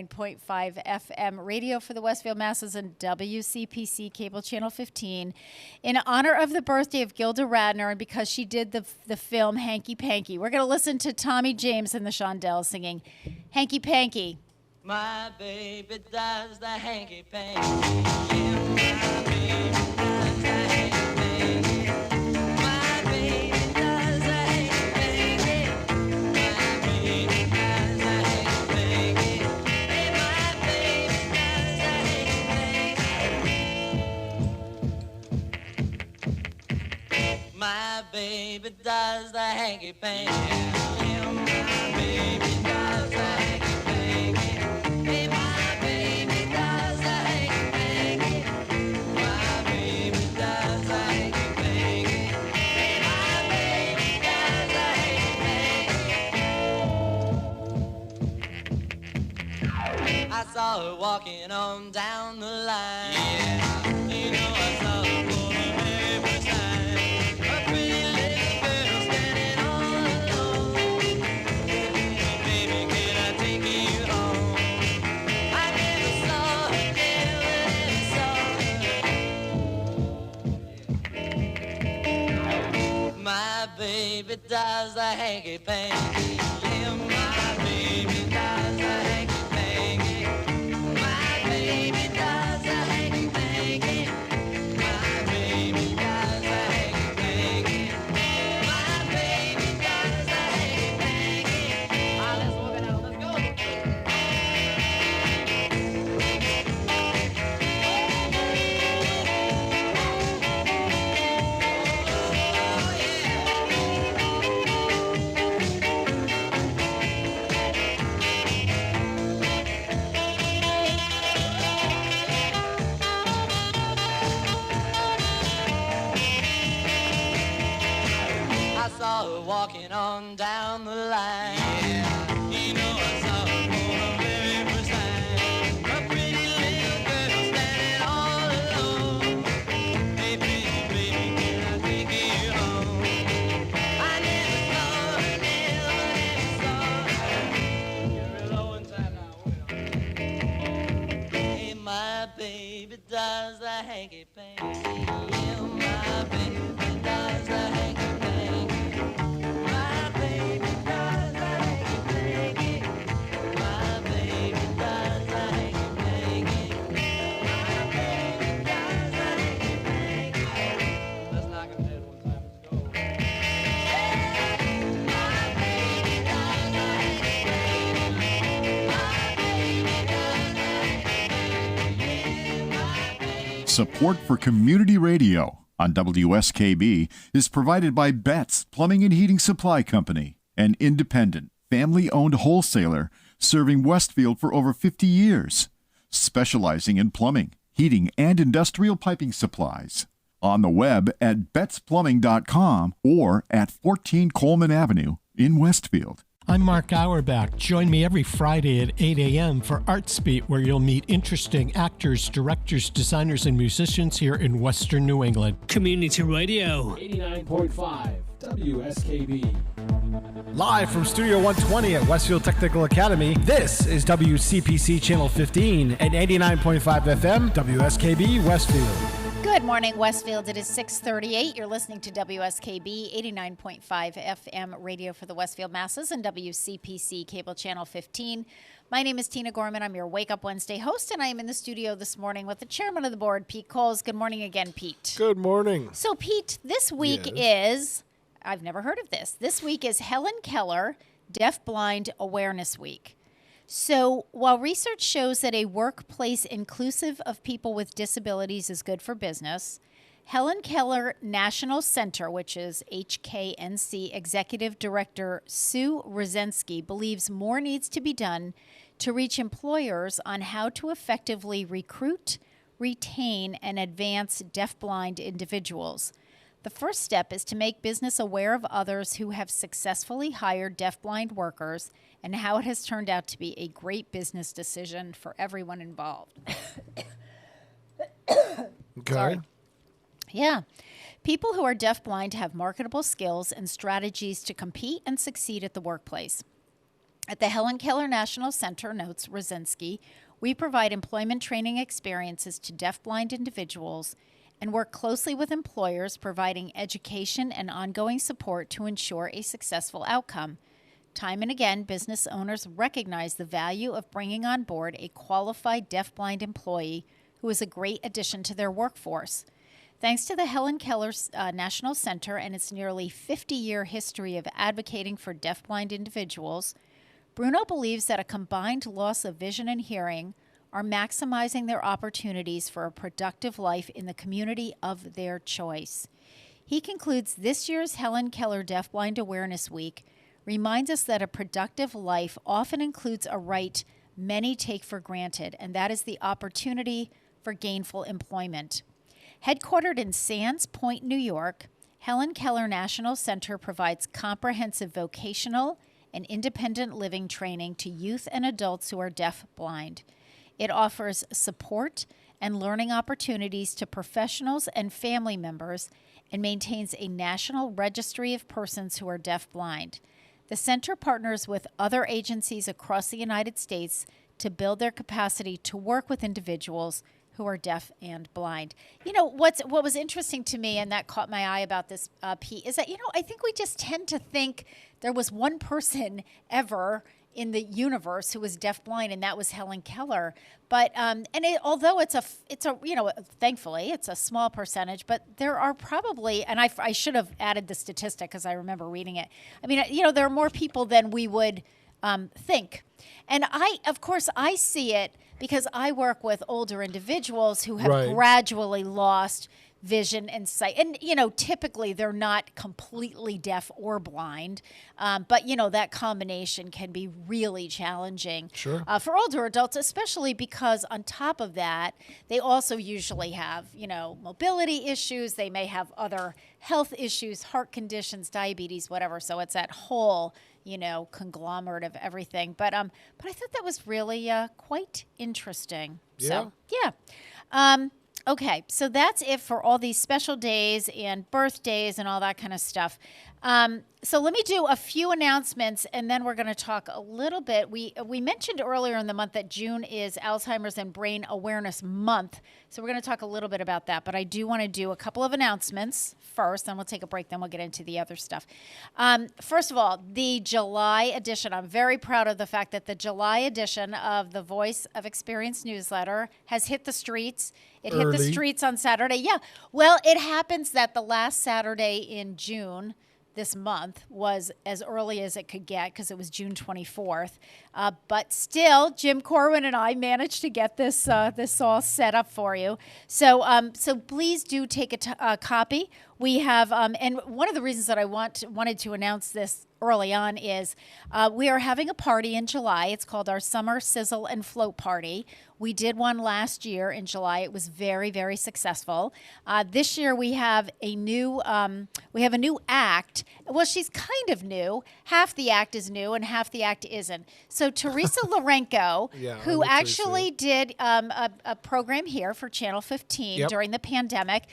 89.5 FM radio for the Westfield Masses and WCPC cable channel 15. In honor of the birthday of Gilda Radner and because she did the film Hanky Panky, we're going to listen to Tommy James and the Shondells singing Hanky Panky. My baby does the hanky panky. Yeah, my baby does the hanky panky. My baby does the hanky panky. Yeah, my baby does the hanky panky. Hey, my baby does the hanky panky. My baby does the hanky panky. Hey, my baby does the hanky panky. I saw her walking on down the line. Yeah, you know I saw her for the very first time. Baby does the hanky panky. Yeah, my baby does the hanky panky. My baby does the hanky panky. My baby does the hanky panky. My baby does the hanky panky. Let's walk it out. Let's go. Walking on down the line. Yeah, you know I saw her for the very first time. A pretty little girl standing all alone. Hey, pretty baby, can I take you home? I never saw her, never saw her. You're real low in time now. Hey, my baby does the hanky panky. Yeah, my baby does the hanky panky. Support for community radio on WSKB is provided by Betts Plumbing and Heating Supply Company, an independent, family-owned wholesaler serving Westfield for over 50 years, specializing in plumbing, heating, and industrial piping supplies. On the web at bettsplumbing.com or at 14 Coleman Avenue in Westfield. I'm Mark Auerbach. Join me every Friday at 8 a.m. for Arts Beat, where you'll meet interesting actors, directors, designers, and musicians here in Western New England. Community Radio. 89.5 WSKB. Live from Studio 120 at Westfield Technical Academy, this is WCPC Channel 15 at 89.5 FM, WSKB Westfield. Good morning, Westfield. It is 6:38. You're listening to WSKB 89.5 FM radio for the Westfield masses and WCPC cable channel 15. My name is Tina Gorman. I'm your Wake Up Wednesday host, and I am in the studio this morning with the chairman of the board, Pete Coles. Good morning again, Pete. Good morning. So, Pete, this week is, I've never heard of this. This week is Helen Keller Deaf-Blind Awareness Week. So while research shows that a workplace inclusive of people with disabilities is good for business, Helen Keller National Center, which is HKNC Executive Director Sue Rosensky, believes more needs to be done to reach employers on how to effectively recruit, retain, and advance deafblind individuals. The first step is to make business aware of others who have successfully hired deafblind workers and how it has turned out to be a great business decision for everyone involved. Okay. Sorry. Yeah. People who are deafblind have marketable skills and strategies to compete and succeed at the workplace. At the Helen Keller National Center, notes Rosensky, we provide employment training experiences to deafblind individuals and work closely with employers, providing education and ongoing support to ensure a successful outcome. Time and again, business owners recognize the value of bringing on board a qualified deafblind employee who is a great addition to their workforce. Thanks to the Helen Keller National Center and its nearly 50-year history of advocating for deafblind individuals, Bruno believes that a combined loss of vision and hearing are maximizing their opportunities for a productive life in the community of their choice. He concludes this year's Helen Keller Deafblind Awareness Week reminds us that a productive life often includes a right many take for granted, and that is the opportunity for gainful employment. Headquartered in Sands Point, New York, Helen Keller National Center provides comprehensive vocational and independent living training to youth and adults who are deaf-blind. It offers support and learning opportunities to professionals and family members and maintains a national registry of persons who are deaf-blind. The center partners with other agencies across the United States to build their capacity to work with individuals who are deaf and blind. You know, what was interesting to me, and that caught my eye about this, Pete, is that, I think we just tend to think there was one person ever in the universe who was deafblind, and that was Helen Keller. But although it's a thankfully it's a small percentage, but there are probably, and I should have added the statistic because I remember reading it. I mean, there are more people than we would think, and of course I see it because I work with older individuals who have gradually lost vision and sight. And, typically they're not completely deaf or blind, but, that combination can be really challenging for older adults, especially because on top of that, they also usually have, mobility issues. They may have other health issues, heart conditions, diabetes, whatever. So it's that whole conglomerate of everything. But I thought that was really quite interesting. Yeah. So, yeah. Okay, so that's it for all these special days and birthdays and all that kind of stuff. So let me do a few announcements, and then we're going to talk a little bit. We mentioned earlier in the month that June is Alzheimer's and Brain Awareness Month, so we're going to talk a little bit about that. But I do want to do a couple of announcements first, then we'll take a break, then we'll get into the other stuff. First of all, the July edition. I'm very proud of the fact that the July edition of the Voice of Experience newsletter has hit the streets. It hit the streets on Saturday. Yeah. Well, it happens that the last Saturday in June this month was as early as it could get because it was June 24th. But still, Jim Corwin and I managed to get this all set up for you. So please do take a copy. We have, and one of the reasons that I wanted to announce this early on is we are having a party in July. It's called our Summer Sizzle and Float Party. We did one last year in July. It was very, very successful. This year we have a new act. Well, she's kind of new. Half the act is new and half the act isn't. So Teresa Lorenko, who actually did a program here for Channel 15 during the pandemic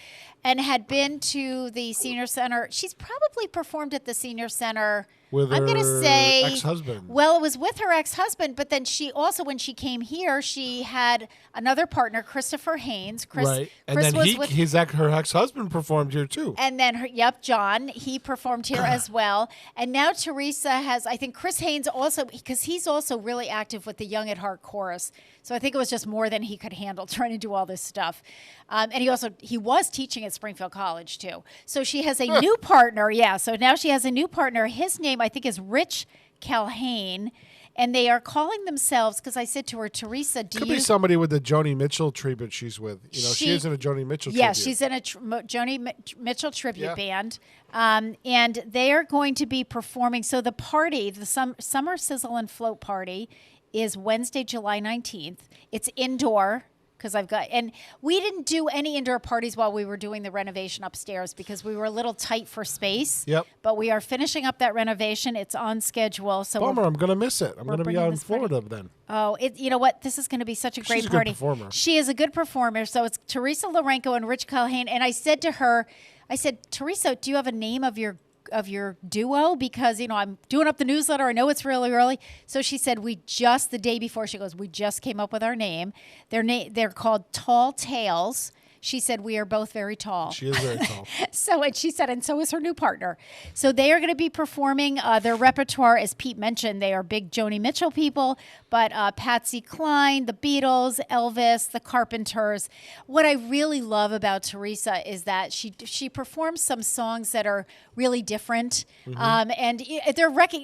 and had been to the senior center. She's probably performed at the senior center with I'm going to say ex-husband. Well, it was with her ex-husband, but then she also, when she came here, she had another partner, Christopher Haynes. Right. And Chris then was her ex-husband performed here too. And then, John, he performed here as well. And now Teresa has, I think Chris Haynes also, because he's also really active with the Young at Heart chorus. So I think it was just more than he could handle trying to do all this stuff. And he was teaching at Springfield College too. So she has a new partner. Yeah. So now she has a new partner. His name, I think, is Rich Calhane. And they are calling themselves, because I said to her, Teresa, Could be somebody with the Joni Mitchell tribute she's with. She is in a Joni Mitchell tribute. Yeah, she's in a Joni Mitchell tribute band. And they are going to be performing. So the party, the Summer Sizzle and Float party, is Wednesday, July 19th. It's indoor. And we didn't do any indoor parties while we were doing the renovation upstairs because we were a little tight for space. Yep. But we are finishing up that renovation. It's on schedule. So Bummer, I'm going to miss it. I'm going to be out in Florida then. Oh, you know what? This is going to be such a great party. She's a good performer. She is a good performer. So it's Teresa Lorenko and Rich Calhane. And I said to her, Teresa, do you have a name of your duo? Because, I'm doing up the newsletter. I know it's really early. So she said, the day before, she goes, we just came up with our name. They're called Tall Tales. She said, we are both very tall. She is very tall. And she said, and so is her new partner. So they are going to be performing. Their repertoire, as Pete mentioned, they are big Joni Mitchell people, but Patsy Cline, the Beatles, Elvis, the Carpenters. What I really love about Teresa is that she performs some songs that are really different. Mm-hmm. And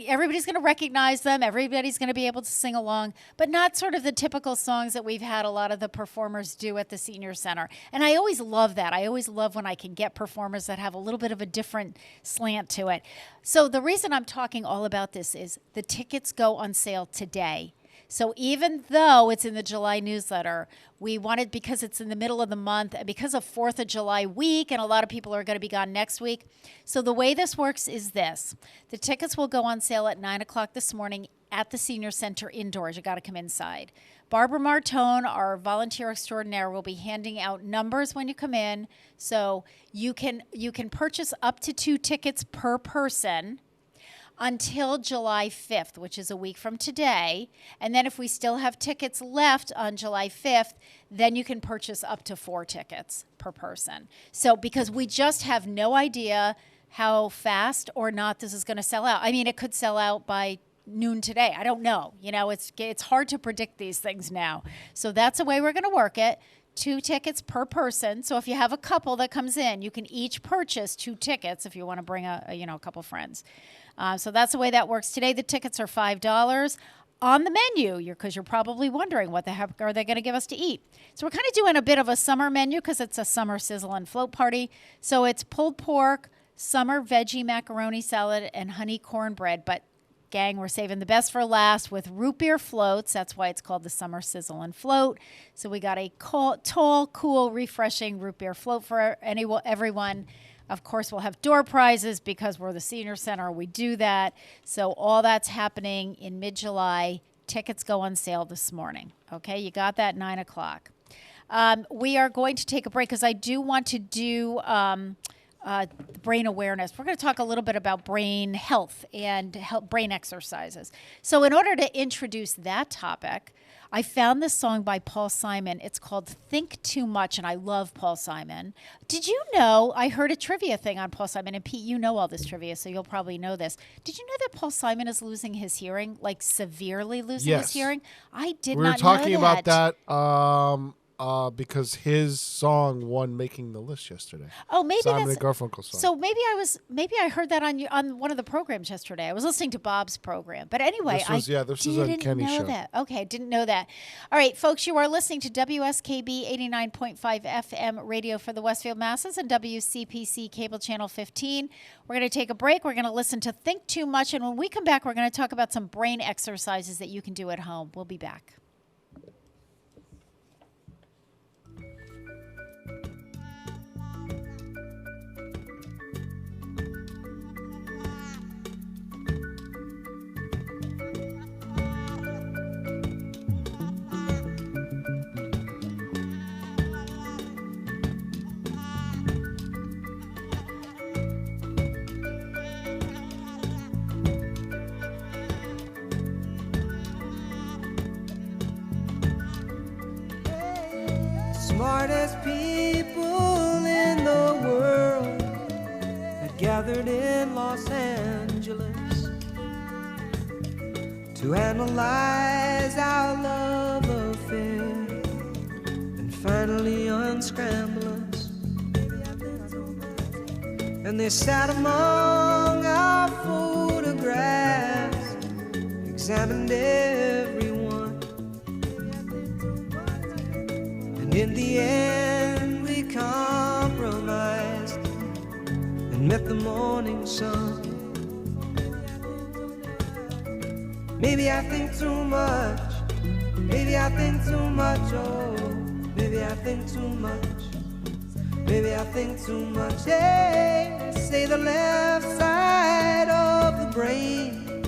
everybody's going to recognize them. Everybody's going to be able to sing along, but not sort of the typical songs that we've had a lot of the performers do at the Senior Center. And I always love that. I always love when I can get performers that have a little bit of a different slant to it. So the reason I'm talking all about this is the tickets go on sale today. So even though it's in the July newsletter, we wanted, because it's in the middle of the month and because of 4th of July week, and a lot of people are going to be gone next week. So the way this works is this. The tickets will go on sale at 9 o'clock this morning at the Senior Center indoors. You got to come inside. Barbara Martone, our volunteer extraordinaire, will be handing out numbers when you come in. So you can purchase up to 2 tickets per person until July 5th, which is a week from today. And then if we still have tickets left on July 5th, then you can purchase up to 4 tickets per person. So because we just have no idea how fast or not this is going to sell out. I mean, it could sell out by noon today. I don't know. It's hard to predict these things now. So that's the way we're going to work it. 2 tickets per person. So if you have a couple that comes in, you can each purchase 2 tickets if you want to bring a couple friends. So that's the way that works. Today the tickets are $5 on the menu, because you're probably wondering what the heck are they going to give us to eat. So we're kind of doing a bit of a summer menu because it's a summer sizzle and float party. So it's pulled pork, summer veggie macaroni salad, and honey cornbread. But gang, we're saving the best for last with root beer floats. That's why it's called the Summer Sizzle and Float. So we got a tall, cool, refreshing root beer float for everyone. Of course, we'll have door prizes because we're the Senior Center. We do that. So all that's happening in mid-July. Tickets go on sale this morning. Okay, you got that, 9 o'clock. We are going to take a break because I do want to do brain awareness. We're going to talk a little bit about brain health and brain exercises. So in order to introduce that topic, I found this song by Paul Simon. It's called Think Too Much, and I love Paul Simon. Did you know, I heard a trivia thing on Paul Simon, and Pete, you know all this trivia, so you'll probably know this. Did you know that Paul Simon is losing his hearing, like severely losing his hearing? I did not know that. We were talking about that because his song won Making the List yesterday. Oh, maybe Simon that's and Garfunkel song. So maybe I heard that on one of the programs yesterday. I was listening to Bob's program. But anyway, this was on Kenny's show. That. Okay, didn't know that. All right, folks, you are listening to WSKB 89.5 FM radio for the Westfield Masses and WCPC cable channel 15. We're going to take a break. We're going to listen to Think Too Much, and when we come back, we're going to talk about some brain exercises that you can do at home. We'll be back. gathered in Los Angeles to analyze our love affair and finally unscramble us. And they sat among our photographs, examined every one, and in the end we compromised and met the morning sun. Maybe I think too much, maybe I think too much, oh, maybe I think too much, maybe I think too much. Hey, say the left side of the brain,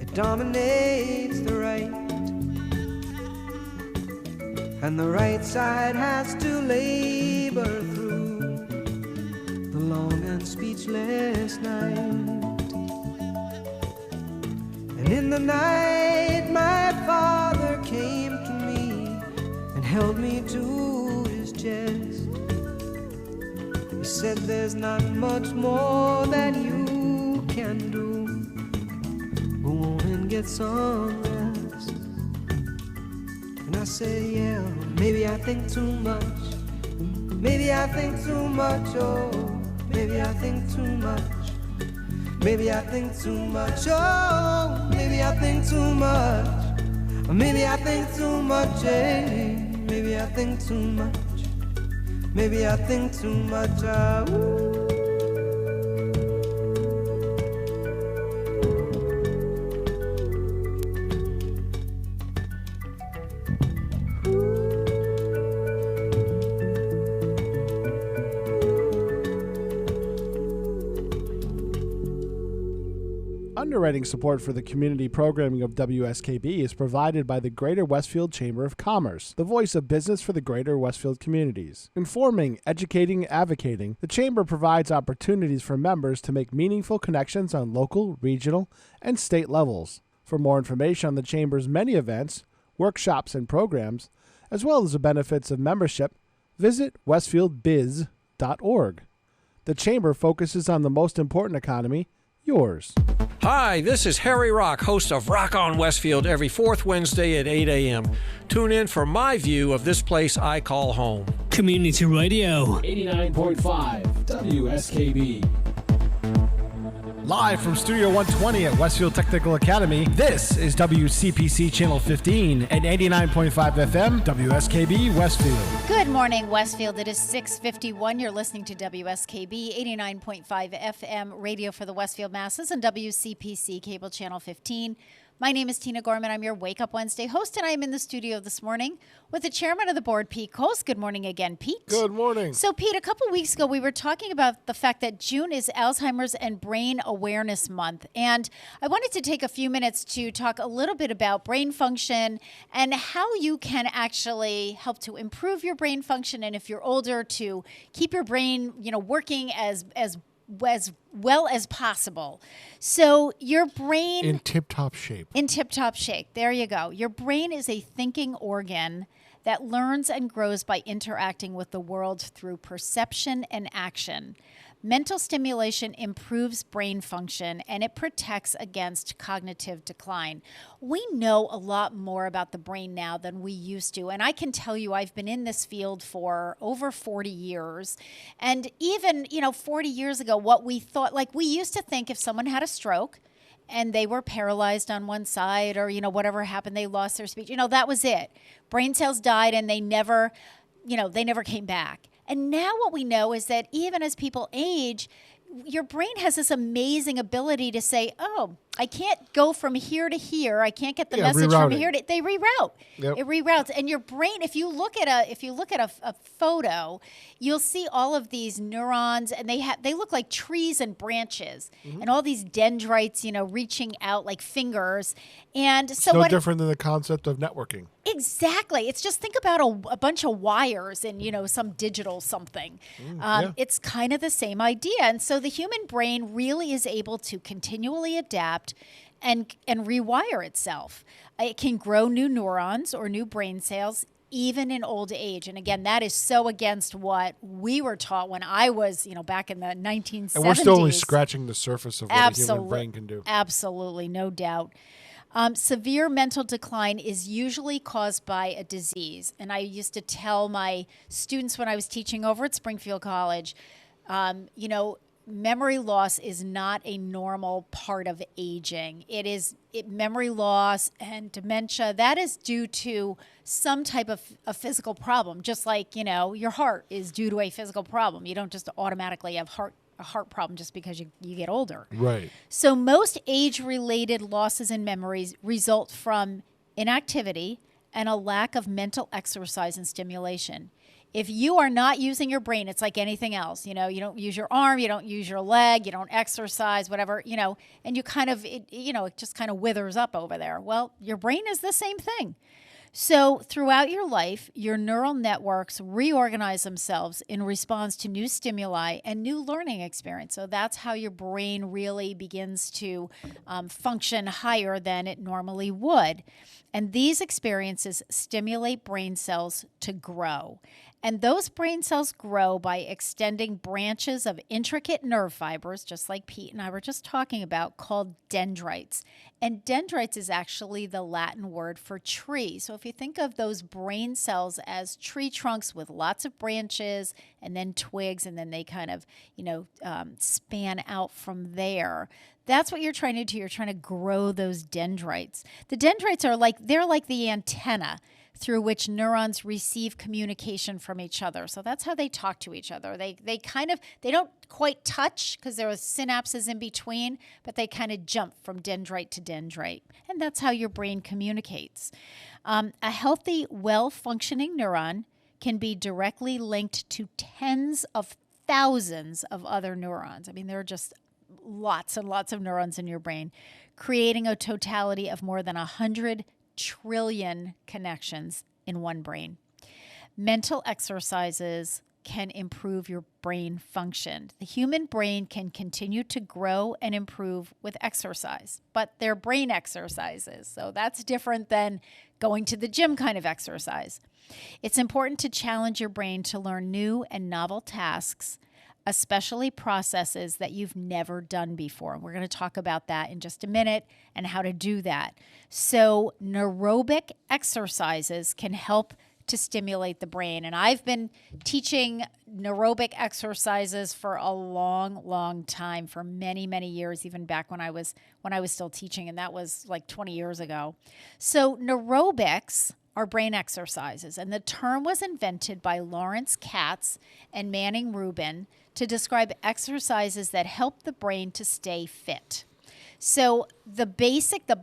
it dominates the right, and the right side has to labor through the long and speechless night. And in the night my father came to me and held me to his chest. He said there's not much more that you can do. Go on and get some rest. And I said, yeah, maybe I think too much. Maybe I think too much, oh, maybe I think too much. Maybe I think too much, oh, maybe I think too much. Maybe I think too much, eh, maybe I think too much. Maybe I think too much, ooh. Underwriting support for the community programming of WSKB is provided by the Greater Westfield Chamber of Commerce, the voice of business for the Greater Westfield communities. Informing, educating, advocating, the Chamber provides opportunities for members to make meaningful connections on local, regional, and state levels. For more information on the Chamber's many events, workshops, and programs, as well as the benefits of membership, visit westfieldbiz.org. The Chamber focuses on the most important economy, yours. Hi, this is Harry Rock, host of Rock on Westfield every fourth Wednesday at 8 a.m. Tune in for my view of this place I call home. Community Radio. 89.5 WSKB. Live from Studio 120 at Westfield Technical Academy, this is WCPC Channel 15 at 89.5 FM, WSKB Westfield. Good morning, Westfield. It is 6:51. You're listening to WSKB 89.5 FM, radio for the Westfield masses, and WCPC Cable Channel 15. My name is Tina Gorman. I'm your Wake Up Wednesday host, and I'm in the studio this morning with the chairman of the board, Pete Coles. Good morning again, Pete. Good morning. So, Pete, a couple weeks ago, we were talking about the fact that June is Alzheimer's and Brain Awareness Month. And I wanted to take a few minutes to talk a little bit about brain function and how you can actually help to improve your brain function, and if you're older, to keep your brain, working as well as possible. So your brain... In tip-top shape. In tip-top shape. There you go. Your brain is a thinking organ that learns and grows by interacting with the world through perception and action. Mental stimulation improves brain function, and it protects against cognitive decline. We know a lot more about the brain now than we used to, and I can tell you I've been in this field for over 40 years. And even, 40 years ago, what we thought, like we used to think if someone had a stroke and they were paralyzed on one side or, whatever happened, they lost their speech, that was it. Brain cells died and they never came back. And now what we know is that even as people age, your brain has this amazing ability to say, oh, I can't go from here to here. I can't get the message from here to... They reroute. Yep. It reroutes. And your brain, if you look at a photo, you'll see all of these neurons, and they look like trees and branches, and all these dendrites, reaching out like fingers. And so it's no different than the concept of networking. Exactly. It's just think about a bunch of wires in, some digital something. It's kind of the same idea. And so the human brain really is able to continually adapt and rewire itself. It can grow new neurons or new brain cells even in old age. And again, that is so against what we were taught when I was, back in the 1970s. And we're still only scratching the surface of what a human brain can do. Absolutely, no doubt. Severe mental decline is usually caused by a disease. And I used to tell my students when I was teaching over at Springfield College, memory loss is not a normal part of aging. Memory loss and dementia, that is due to some type of a physical problem, just like, your heart is due to a physical problem. You don't just automatically have a heart problem just because you get older. Right. So most age-related losses in memories result from inactivity and a lack of mental exercise and stimulation. If you are not using your brain, it's like anything else. You don't use your arm, you don't use your leg, you don't exercise, whatever, and you it just kind of withers up over there. Well, your brain is the same thing. So throughout your life, your neural networks reorganize themselves in response to new stimuli and new learning experience. So that's how your brain really begins to function higher than it normally would. And these experiences stimulate brain cells to grow. And those brain cells grow by extending branches of intricate nerve fibers, just like Pete and I were just talking about, called dendrites. And dendrites is actually the Latin word for tree. So if you think of those brain cells as tree trunks with lots of branches and then twigs, and then they kind of, span out from there. That's what you're trying to do. You're trying to grow those dendrites. The dendrites they're like the antenna through which neurons receive communication from each other. So that's how they talk to each other. They don't quite touch because there are synapses in between, but they kind of jump from dendrite to dendrite. And that's how your brain communicates. A healthy, well-functioning neuron can be directly linked to tens of thousands of other neurons. I mean, there are just lots and lots of neurons in your brain, creating a totality of more than 100 trillion connections in one brain. Mental exercises can improve your brain function. The human brain can continue to grow and improve with exercise, but they're brain exercises. So that's different than going to the gym kind of exercise. It's important to challenge your brain to learn new and novel tasks, especially processes that you've never done before. We're going to talk about that in just a minute and how to do that. So neurobic exercises can help to stimulate the brain. And I've been teaching neurobic exercises for a long, long time, for many, many years, even back when I was still teaching, and that was like 20 years ago. So neurobics are brain exercises, and the term was invented by Lawrence Katz and Manning Rubin to describe exercises that help the brain to stay fit. So the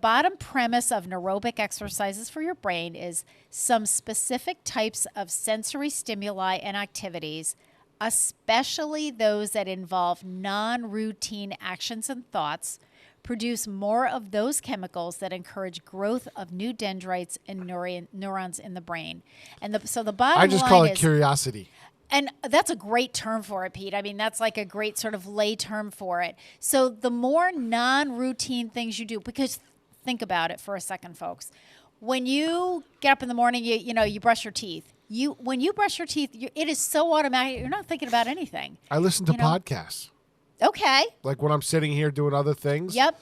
bottom premise of neurobic exercises for your brain is some specific types of sensory stimuli and activities, especially those that involve non-routine actions and thoughts, produce more of those chemicals that encourage growth of new dendrites and neurons in the brain. And so the bottom line is... I just call it curiosity. And that's a great term for it, Pete. I mean, that's like a great sort of lay term for it. So the more non-routine things you do, because think about it for a second, folks. When you get up in the morning, you brush your teeth. When you brush your teeth, it is so automatic. You're not thinking about anything. I listen to podcasts. Okay. Like when I'm sitting here doing other things. Yep.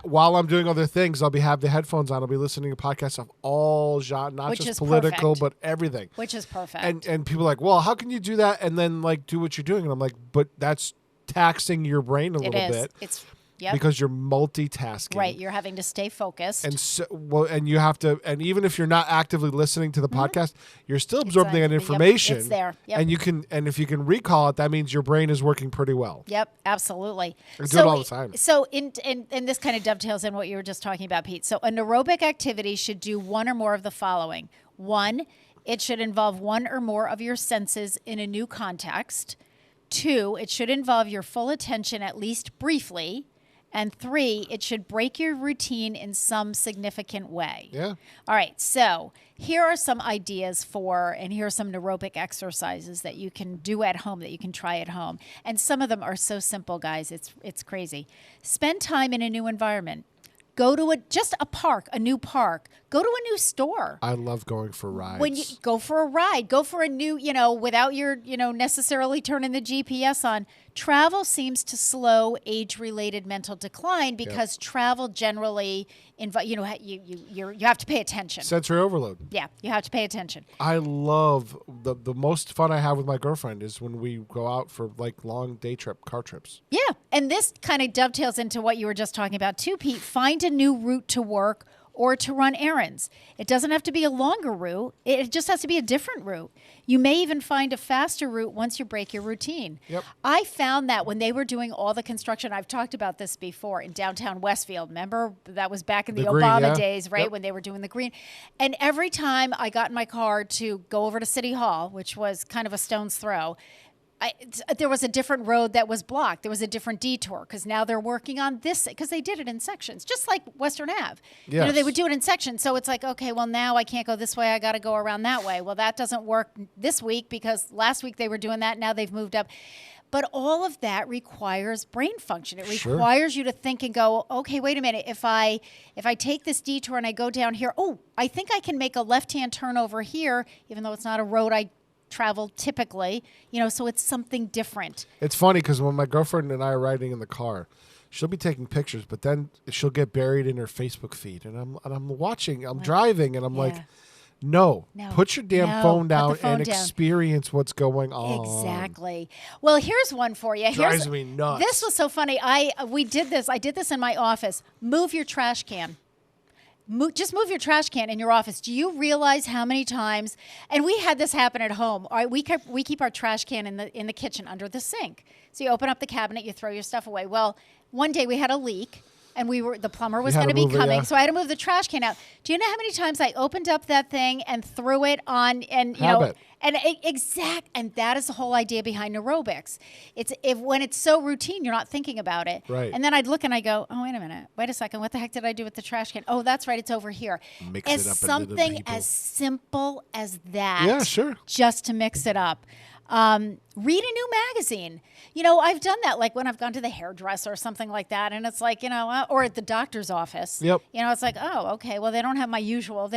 While I'm doing other things, I'll have the headphones on. I'll be listening to podcasts of all genres, not just political, but everything. Which is perfect. And people are like, well, how can you do that and then like do what you're doing? And I'm like, but that's taxing your brain a little bit. It's because you're multitasking. Right, you're having to stay focused. And you have to, and even if you're not actively listening to the podcast, you're still absorbing that information. It's there. Yep. And if you can recall it, that means your brain is working pretty well. Yep, absolutely. I do it all the time. So in this kind of dovetails in what you were just talking about, Pete. So a neurobic activity should do one or more of the following. 1, it should involve one or more of your senses in a new context. 2, it should involve your full attention at least briefly. And 3, it should break your routine in some significant way. Yeah. All right. So here are some ideas and here are some neurobic exercises that you can do at home, that you can try at home. And some of them are so simple, guys. It's crazy. Spend time in a new environment. Go to just a park, a new park. Go to a new store. I love going for rides. When you go for a ride, go for a new, without your, necessarily turning the GPS on. Travel seems to slow age-related mental decline because travel generally, you have to pay attention. Sensory overload. Yeah, you have to pay attention. I love the most fun I have with my girlfriend is when we go out for like long car trips. Yeah, and this kind of dovetails into what you were just talking about too, Pete. Find a new route to work or to run errands. It doesn't have to be a longer route. It just has to be a different route. You may even find a faster route once you break your routine. Yep. I found that when they were doing all the construction, I've talked about this before, in downtown Westfield. Remember, that was back in the green, Obama days, right, Yep. when they were doing the green. And every time I got in my car to go over to City Hall, which was kind of a stone's throw, there was a different road that was blocked. There was a different detour because now they're working on this because they did it in sections, just like Western Ave. Yes. They would do it in sections. So it's like, okay, well, now I can't go this way. I got to go around that way. Well, that doesn't work this week because last week they were doing that. Now they've moved up. But all of that requires brain function. It requires you to think and go, okay, wait a minute. If I take this detour and I go down here, I think I can make a left-hand turn over here, even though it's not a road I travel typically, so it's something different. It's funny because when my girlfriend and I are riding in the car, she'll be taking pictures, but then she'll get buried in her Facebook feed, and I'm watching, I'm driving, and I'm like, no, put your damn phone down and experience what's going on. Exactly. Well, here's one for you. Drives me nuts. This was so funny. I did this in my office. Move your trash can. Just move your trash can in your office. Do you realize how many times? And we had this happen at home. All right, we keep our trash can in the kitchen under the sink. So you open up the cabinet, you throw your stuff away. Well, one day we had a leak, and the plumber was going to be coming, so I had to move the trash can out. Do you know how many times I opened up that thing and threw it on, and and that is the whole idea behind aerobics. When it's so routine, you're not thinking about it. Right. And then I'd look and I go, oh, wait a minute, wait a second, what the heck did I do with the trash can? Oh, that's right, it's over here. Mix it up something as simple as that. Yeah, sure. Just to mix it up. Read a new magazine. I've done that, like when I've gone to the hairdresser or something like that, and it's like, or at the doctor's office. Yep. It's like, oh, okay, well, they don't have my usual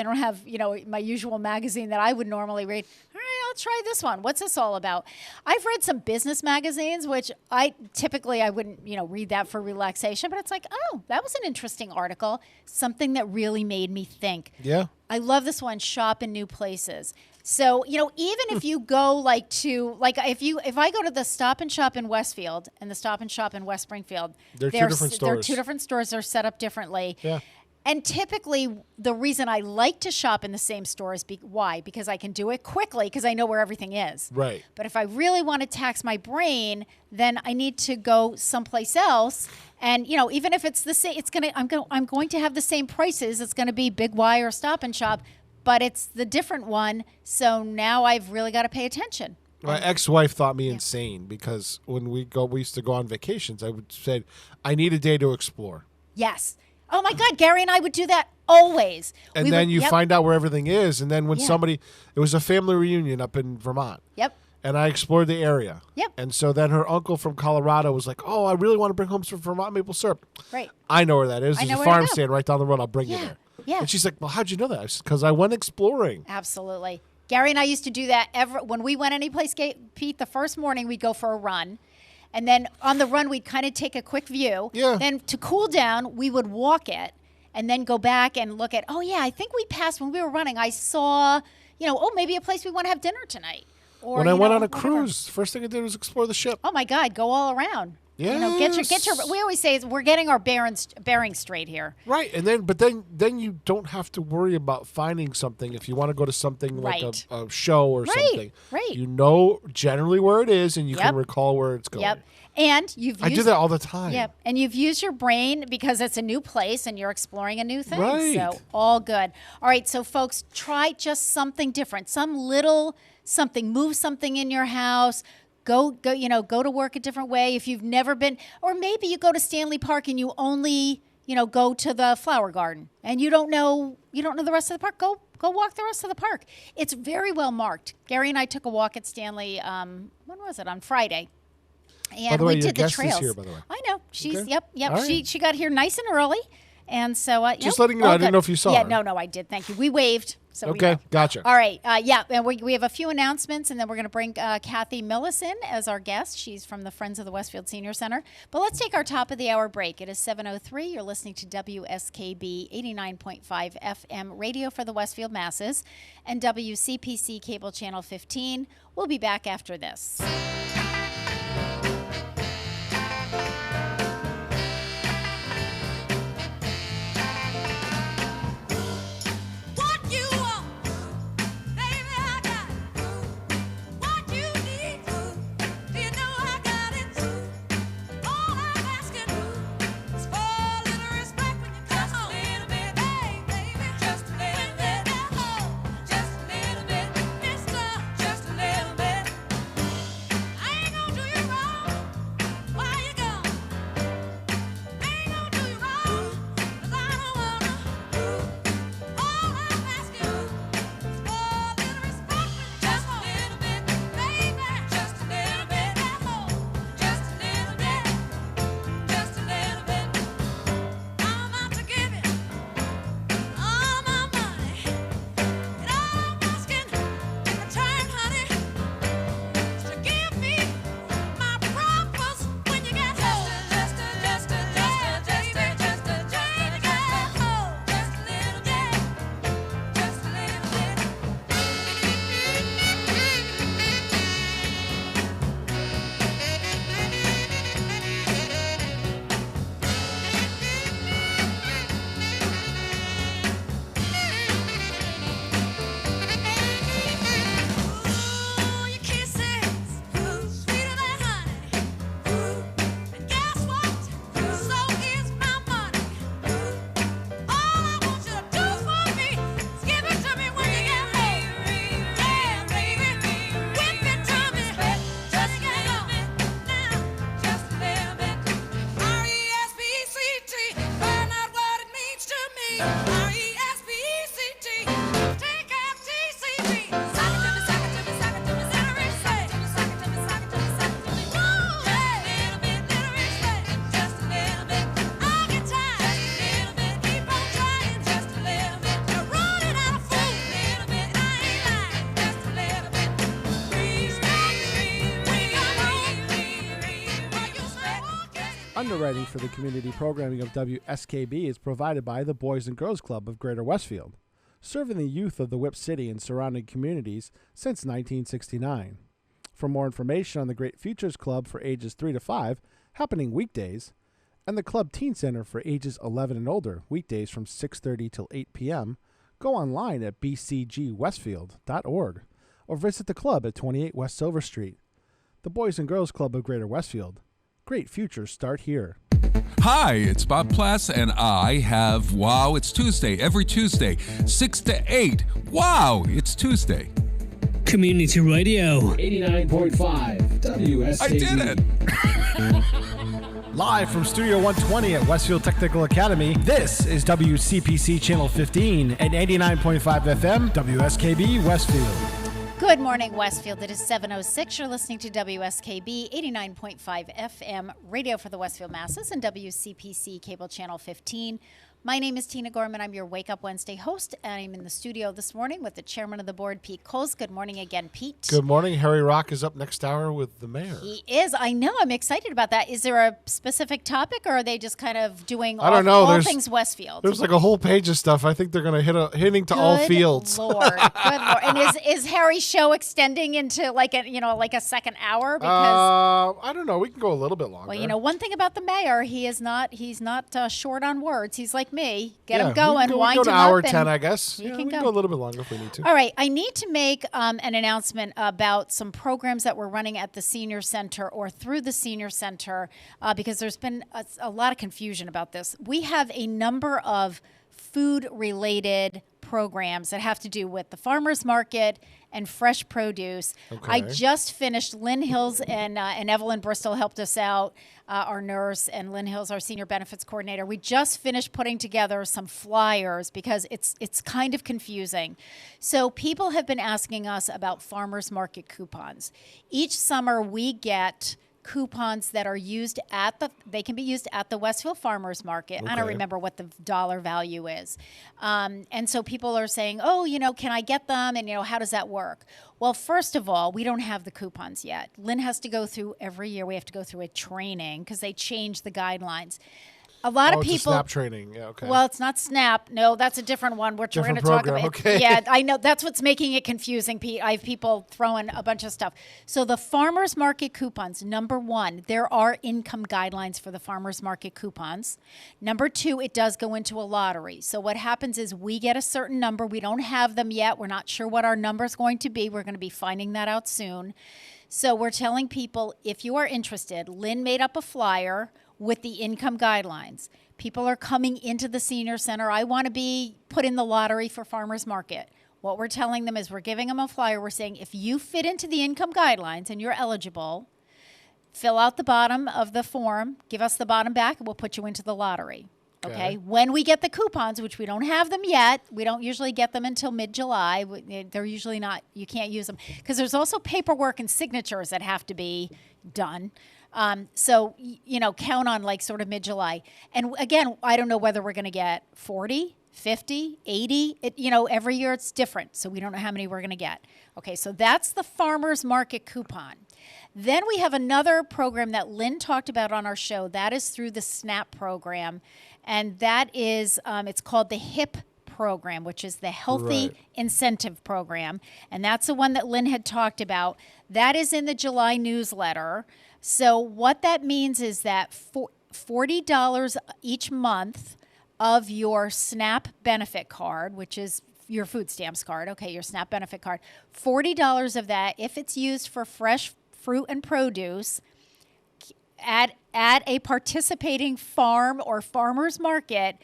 magazine that I would normally read. All right, I'll try this one. What's this all about? I've read some business magazines, which I wouldn't, read that for relaxation, but it's like, oh, that was an interesting article, something that really made me think. Yeah. I love this one, shop in new places. So, even if you go if I go to the Stop and Shop in Westfield and the Stop and Shop in West Springfield, they're two different stores. They're two different stores. They're set up differently. Yeah. And typically, the reason I like to shop in the same store is why? Because I can do it quickly because I know where everything is. Right. But if I really want to tax my brain, then I need to go someplace else. And even if it's the same, I'm going to have the same prices. It's going to be Big Y or Stop and Shop, but it's the different one. So now I've really got to pay attention. My ex-wife thought me insane because when we used to go on vacations. I would say, I need a day to explore. Yes. Oh my God, Gary and I would do that always. And then you find out where everything is. And then when it was a family reunion up in Vermont. Yep. And I explored the area. Yep. And so then her uncle from Colorado was like, oh, I really want to bring home some Vermont maple syrup. Right. I know where that is. There's a farm stand right down the road. I'll bring you there. Yeah. And she's like, well, how'd you know that? I said, because I went exploring. Absolutely. Gary and I used to do that when we went any place, Pete, the first morning we'd go for a run. And then on the run, we'd kind of take a quick view. Yeah. Then to cool down, we would walk it and then go back and look at, oh, yeah, I think we passed when we were running. I saw, maybe a place we want to have dinner tonight. Or, when I went on a cruise, first thing I did was explore the ship. Oh, my God, go all around. Yeah. Get your. We always say we're getting our bearings straight here. Right, and then you don't have to worry about finding something if you want to go to something like a show or something. Right. You know generally where it is, and you can recall where it's going. Yep. And I do that all the time. Yep. And you've used your brain because it's a new place and you're exploring a new thing. Right. So all good. All right. So folks, try just something different. Some little something. Move something in your house. Go to work a different way. If you've never been, or maybe you go to Stanley Park and you only, go to the flower garden and you don't know the rest of the park. Go walk the rest of the park. It's very well marked. Gary and I took a walk at Stanley. When was it? On Friday. And by the way, we did your the guest trails. is here, by the way. I know. She's okay. Yep. All right. She got here nice and early. And so, just letting you know, I didn't know if you saw her. No, I did. Thank you. We waved. So okay, we know. Gotcha. All right. And we have a few announcements, and then we're going to bring Kathy Millis in as our guest. She's from the Friends of the Westfield Senior Center. But let's take our top of the hour break. It is 7:03. You're listening to WSKB 89.5 FM radio for the Westfield masses and WCPC cable channel 15. We'll be back after this. Underwriting for the community programming of WSKB is provided by the Boys and Girls Club of Greater Westfield, serving the youth of the Whip City and surrounding communities since 1969. For more information on the Great Futures Club for ages 3 to 5, happening weekdays, and the Club Teen Center for ages 11 and older, weekdays from 6:30 till 8 p.m., go online at bcgwestfield.org or visit the club at 28 West Silver Street. The Boys and Girls Club of Greater Westfield. Great futures start here. Hi, it's Bob Plass, and I have Wow, It's Tuesday, every Tuesday, 6 to 8. Wow, it's Tuesday. Community Radio. 89.5 WSKB. I did it! Live from Studio 120 at Westfield Technical Academy, this is WCPC Channel 15 and 89.5 FM, WSKB Westfield. Good morning, Westfield. It is 7:06. You're listening to WSKB 89.5 FM, radio for the Westfield masses, and WCPC cable channel 15. My name is Tina Gorman. I'm your Wake Up Wednesday host, and I'm in the studio this morning with the chairman of the board, Pete Coles. Good morning again, Pete. Good morning. Harry Rock is up next hour with the mayor. He is. I know. I'm excited about that. Is there a specific topic, or are they just kind of doing all things Westfield? There's like a whole page of stuff. I think they're going to hitting to all fields. Good Lord. And is Harry's show extending into like a second hour? Because I don't know. We can go a little bit longer. Well, one thing about the mayor, he's not short on words. He's like me. Get him going. Wind him up. We can go to hour 10, I guess. We can go a little bit longer if we need to. All right. I need to make an announcement about some programs that we're running at the Senior Center or through the Senior Center because there's been a lot of confusion about this. We have a number of food-related programs that have to do with the farmers market and fresh produce. Okay. I just finished. Lynn Hills and Evelyn Bristol helped us out, our nurse, and Lynn Hills, our senior benefits coordinator. We just finished putting together some flyers because it's kind of confusing. So people have been asking us about farmers market coupons. Each summer we get coupons that are used they can be used at the Westfield Farmers Market. I don't remember what the dollar value is. And so people are saying, oh, can I get them? And, how does that work? Well, first of all, we don't have the coupons yet. Lynn has to go through every year. We have to go through a training because they change the guidelines. A lot of people. It's a SNAP training. Yeah, okay. Well, it's not SNAP. No, that's a different one. We're going to talk about. Okay. Yeah, I know that's what's making it confusing. Pete, I have people throwing a bunch of stuff. So the farmers market coupons. Number one, there are income guidelines for the farmers market coupons. Number two, it does go into a lottery. So what happens is we get a certain number. We don't have them yet. We're not sure what our number is going to be. We're going to be finding that out soon. So we're telling people, if you are interested, Lynn made up a flyer with the income guidelines. People are coming into the senior center. I want to be put in the lottery for farmers market. What we're telling them is we're giving them a flyer. We're saying if you fit into the income guidelines and you're eligible, fill out the bottom of the form, give us the bottom back, and we'll put you into the lottery. Okay. When we get the coupons, which we don't have them yet, we don't usually get them until mid-July. They're usually not, you can't use them. Because there's also paperwork and signatures that have to be done. So, count on like sort of mid-July. And again, I don't know whether we're going to get 40, 50, 80. Every year it's different. So we don't know how many we're going to get. Okay, so that's the farmers market coupon. Then we have another program that Lynn talked about on our show. That is through the SNAP program. And that is, it's called the HIP program, which is the Healthy Incentive Program. And that's the one that Lynn had talked about. That is in the July newsletter. So what that means is that $40 each month of your SNAP benefit card, which is your food stamps card, your SNAP benefit card, $40 of that, if it's used for fresh fruit and produce at a participating farm or farmer's market,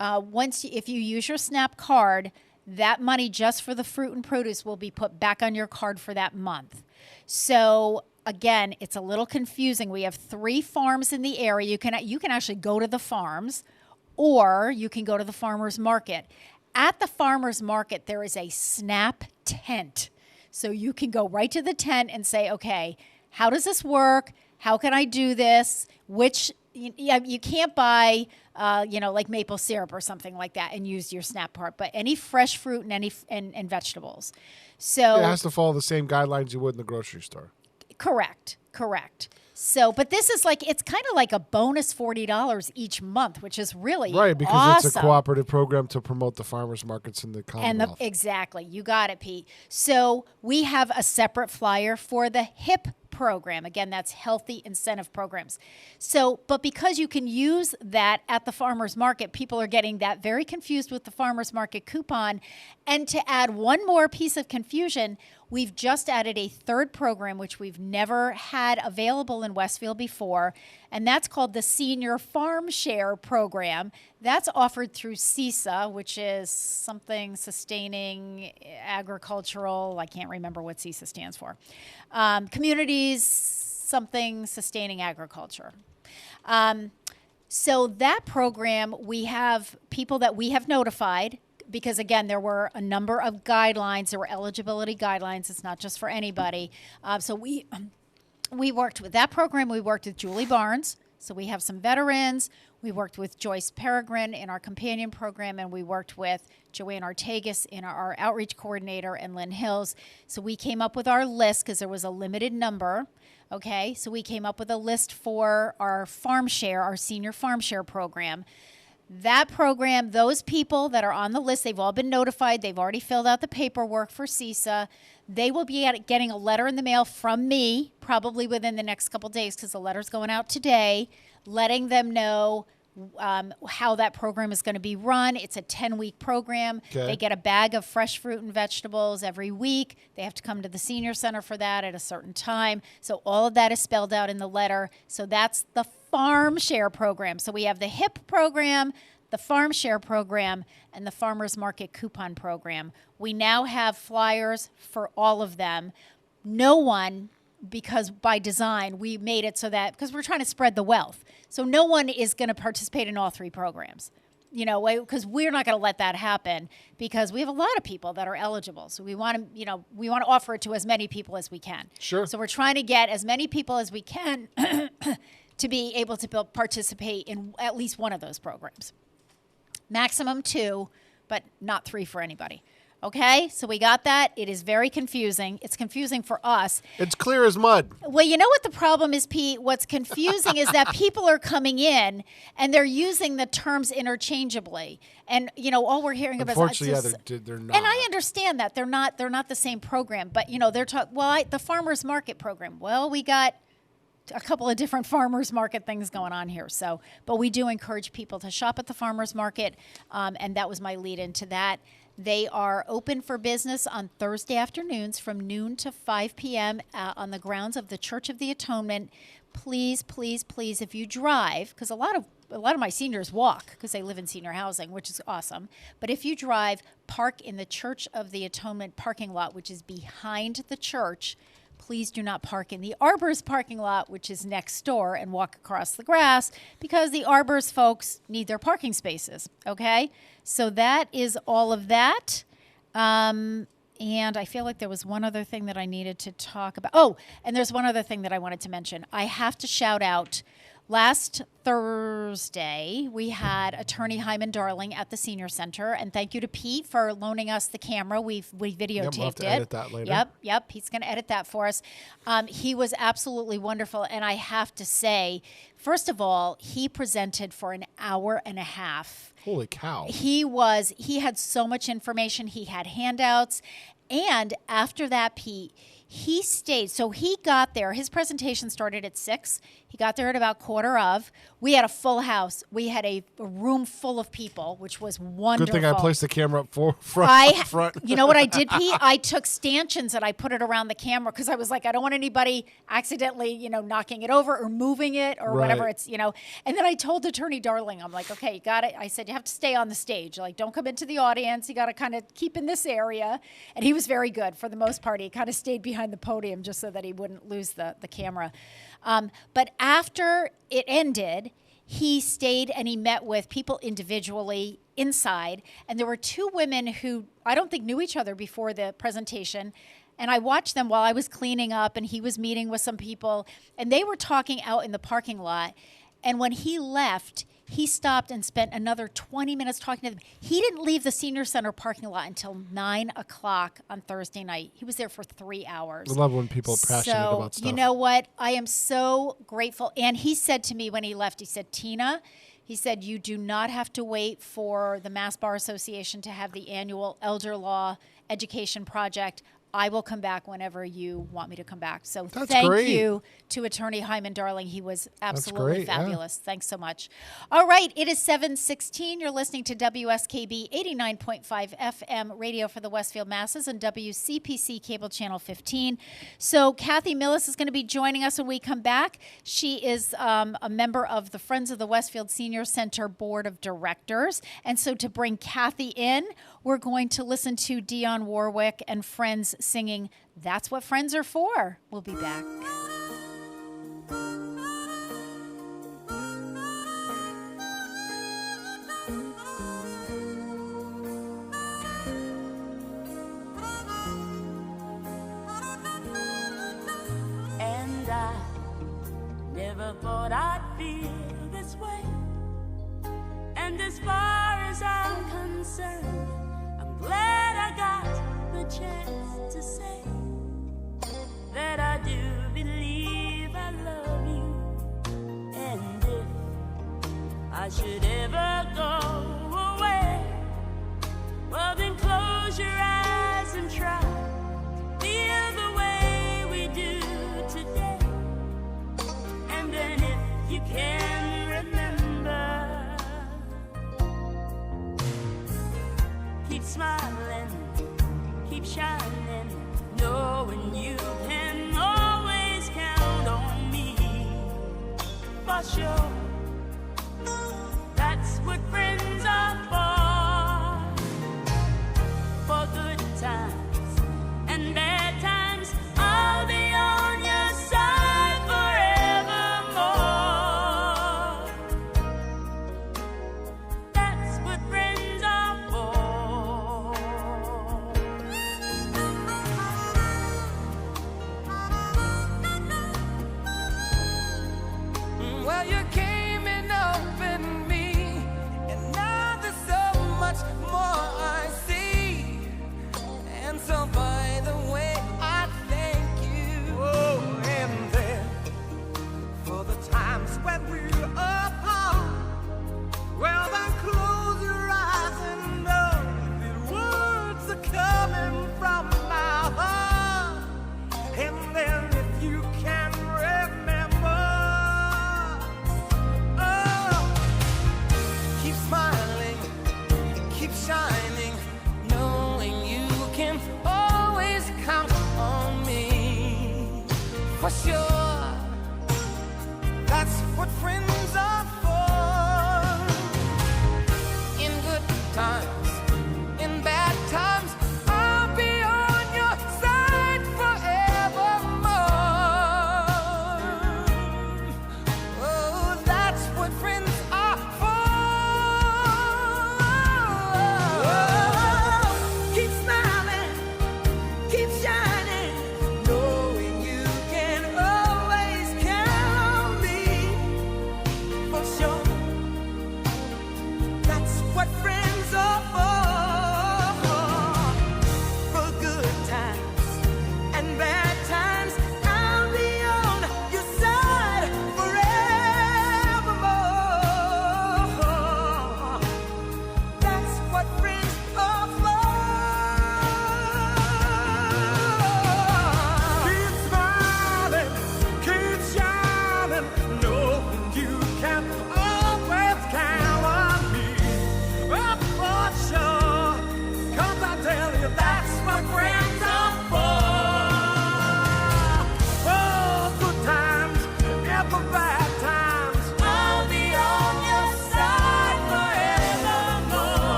if you use your SNAP card, that money just for the fruit and produce will be put back on your card for that month. So again, it's a little confusing. We have 3 farms in the area. You can actually go to the farms, or you can go to the farmer's market. At the farmer's market, there is a SNAP tent. So you can go right to the tent and say, okay, how does this work? How can I do this? You can't buy, like maple syrup or something like that and use your SNAP card, but any fresh fruit and vegetables. So it has to follow the same guidelines you would in the grocery store. Correct. So, but this is it's kind of like a bonus $40 each month, which is really right, because awesome. It's a cooperative program to promote the farmers markets in the Commonwealth. Exactly. You got it, Pete. So we have a separate flyer for the HIP program. Again, that's Healthy Incentive Programs. So, but because you can use that at the farmer's market, people are getting that very confused with the farmer's market coupon. And to add one more piece of confusion, we've just added a third program, which we've never had available in Westfield before, and that's called the Senior Farm Share Program. That's offered through CISA, which is something sustaining agricultural, I can't remember what CISA stands for. Communities, something sustaining agriculture. So that program, we have people that we have notified, because again, there were a number of guidelines. There were eligibility guidelines. It's not just for anybody. So we worked with that program. We worked with Julie Barnes. So we have some veterans. We worked with Joyce Peregrine in our companion program, and we worked with Joanne Ortegas in our outreach coordinator, and Lynn Hills. So we came up with our list because there was a limited number. Okay, so we came up with a list for our farm share, our senior farm share program. That program, those people that are on the list, they've all been notified. They've already filled out the paperwork for CISA. They will be getting a letter in the mail from me, probably within the next couple days, because the letter's going out today, letting them know how that program is going to be run. It's a 10-week program. Okay. They get a bag of fresh fruit and vegetables every week. They have to come to the senior center for that at a certain time. So all of that is spelled out in the letter. So that's the farm share program. So we have the HIP program, the farm share program, and the farmers market coupon program. We now have flyers for all of them. No one, because by design, we made it so that, because we're trying to spread the wealth. So no one is going to participate in all 3 programs. because we're not going to let that happen because we have a lot of people that are eligible. So we want to offer it to as many people as we can. Sure. So we're trying to get as many people as we can to be able to participate in at least one of those programs. Maximum 2, but not 3 for anybody. Okay, so we got that. It is very confusing. It's confusing for us. It's clear as mud. Well, you know what the problem is, Pete? What's confusing is that people are coming in and they're using the terms interchangeably. And, all we're hearing about is they're not. And I understand that. They're not the same program. But, they're talking, the farmer's market program. Well, we got a couple of different farmers market things going on here. So, but we do encourage people to shop at the farmers market. And that was my lead into that. They are open for business on Thursday afternoons from noon to 5 p.m. On the grounds of the Church of the Atonement. Please, please, please, if you drive, because a lot of my seniors walk because they live in senior housing, which is awesome. But if you drive, park in the Church of the Atonement parking lot, which is behind the church. Please do not park in the Arbor's parking lot, which is next door, and walk across the grass because the Arbor's folks need their parking spaces, okay? So that is all of that. And I feel like there was one other thing that I needed to talk about. Oh, and there's one other thing that I wanted to mention. I have to shout out. Last Thursday, we had Attorney Hyman Darling at the Senior Center, and thank you to Pete for loaning us the camera. We videotaped we'll have to edit that later. Yep. He's going to edit that for us. He was absolutely wonderful, and I have to say, first of all, he presented for an hour and a half. Holy cow. He had so much information. He had handouts, and after that, Pete, he stayed. So he got there. His presentation started at 6. He got there at about 15:15. We had a full house. We had a room full of people, which was wonderful. Good thing I placed the camera up front. You know what I did, Pete? I took stanchions and I put it around the camera because I was like, I don't want anybody accidentally, knocking it over or moving it or whatever. It's, And then I told Attorney Darling, I'm like, okay, you got it. I said, you have to stay on the stage. Like, don't come into the audience. You got to kind of keep in this area. And he was very good for the most part. He kind of stayed behind the podium just so that he wouldn't lose the camera. But after it ended, he stayed and he met with people individually inside. And there were 2 women who I don't think knew each other before the presentation. And I watched them while I was cleaning up and he was meeting with some people. And they were talking out in the parking lot. And when he left, he stopped and spent another 20 minutes talking to them. He didn't leave the Senior Center parking lot until 9 o'clock on Thursday night. He was there for 3 hours. I love when people are passionate about stuff. You know what? I am so grateful. And he said to me when he left, he said, Tina, he said, you do not have to wait for the Mass Bar Association to have the annual Elder Law Education Project. I will come back whenever you want me to come back. So thank you to Attorney Hyman Darling. He was absolutely fabulous. Yeah. Thanks so much. All right. It is 7:16. You're listening to WSKB 89.5 FM radio for the Westfield masses and WCPC cable channel 15. So Kathy Millis is going to be joining us when we come back. She is a member of the Friends of the Westfield Senior Center Board of Directors. And so to bring Kathy in, we're going to listen to Dionne Warwick and Friends singing That's What Friends Are For. We'll be back. And I never thought I'd feel this way. And as far as I'm concerned, I'm glad I got the chance to say that I do believe I love you. And if I should ever go away, well then close your eyes and try to feel the way we do today. And then if you can remember, keep smiling, keep shining, knowing you can always count on me. For sure, that's what friends are for good times and bad times. I'll be on your side forevermore. That's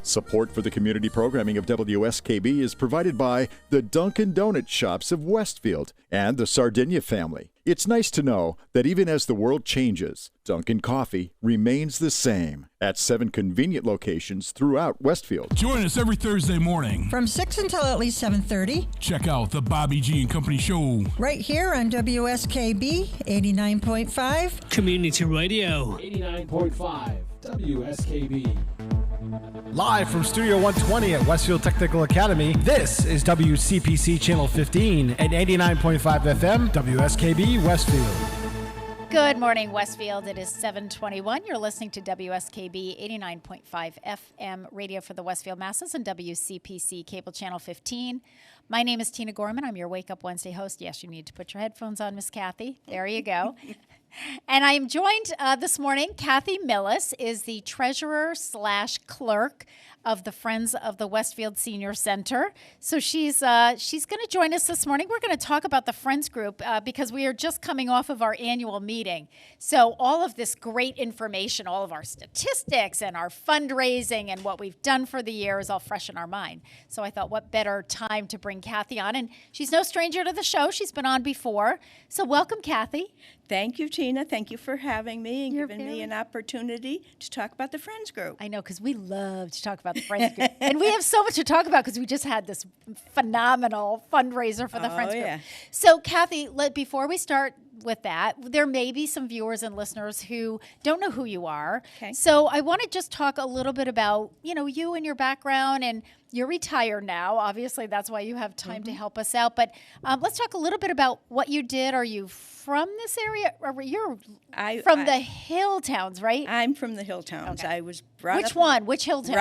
Support for the community programming of WSKB is provided by the Dunkin' Donut Shops of Westfield and the Sardinia family. It's nice to know that even as the world changes, Dunkin' Coffee remains the same at 7 convenient locations throughout Westfield. Join us every Thursday morning from 6 until at least 7:30. Check out the Bobby G and Company Show right here on WSKB 89.5 Community Radio. 89.5 WSKB. Live from Studio 120 at Westfield Technical Academy, this is WCPC Channel 15 at 89.5 FM, WSKB Westfield. Good morning, Westfield. It is 7:21. You're listening to WSKB 89.5 FM radio for the Westfield masses and WCPC Cable Channel 15. My name is Tina Gorman. I'm your Wake Up Wednesday host. Yes, you need to put your headphones on, Miss Kathy. There you go. And I am joined this morning. Kathy Millis is the treasurer/clerk of the Friends of the Westfield Senior Center. So she's going to join us this morning. We're going to talk about the Friends group because we are just coming off of our annual meeting. So all of this great information, all of our statistics and our fundraising and what we've done for the year is all fresh in our mind. So I thought, what better time to bring Kathy on? And she's no stranger to the show. She's been on before. So welcome, Kathy. Thank you, Tina. Thank you for having me and giving me an opportunity to talk about the Friends group. I know, because we love to talk about the Friends group. And we have so much to talk about because we just had this phenomenal fundraiser for the Friends group. So, Kathy, before we start with that, there may be some viewers and listeners who don't know who you are. Okay. So I want to just talk a little bit about, you and your background, and you're retired now. Obviously, that's why you have time to help us out. But let's talk a little bit about what you did. Are you from this area? You're from the hill towns, right? I'm from the hill towns. Okay. I was brought Which up one? Which hill town?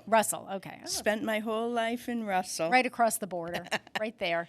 Russell. Okay. Spent my whole life in Russell. Right across the border, right there.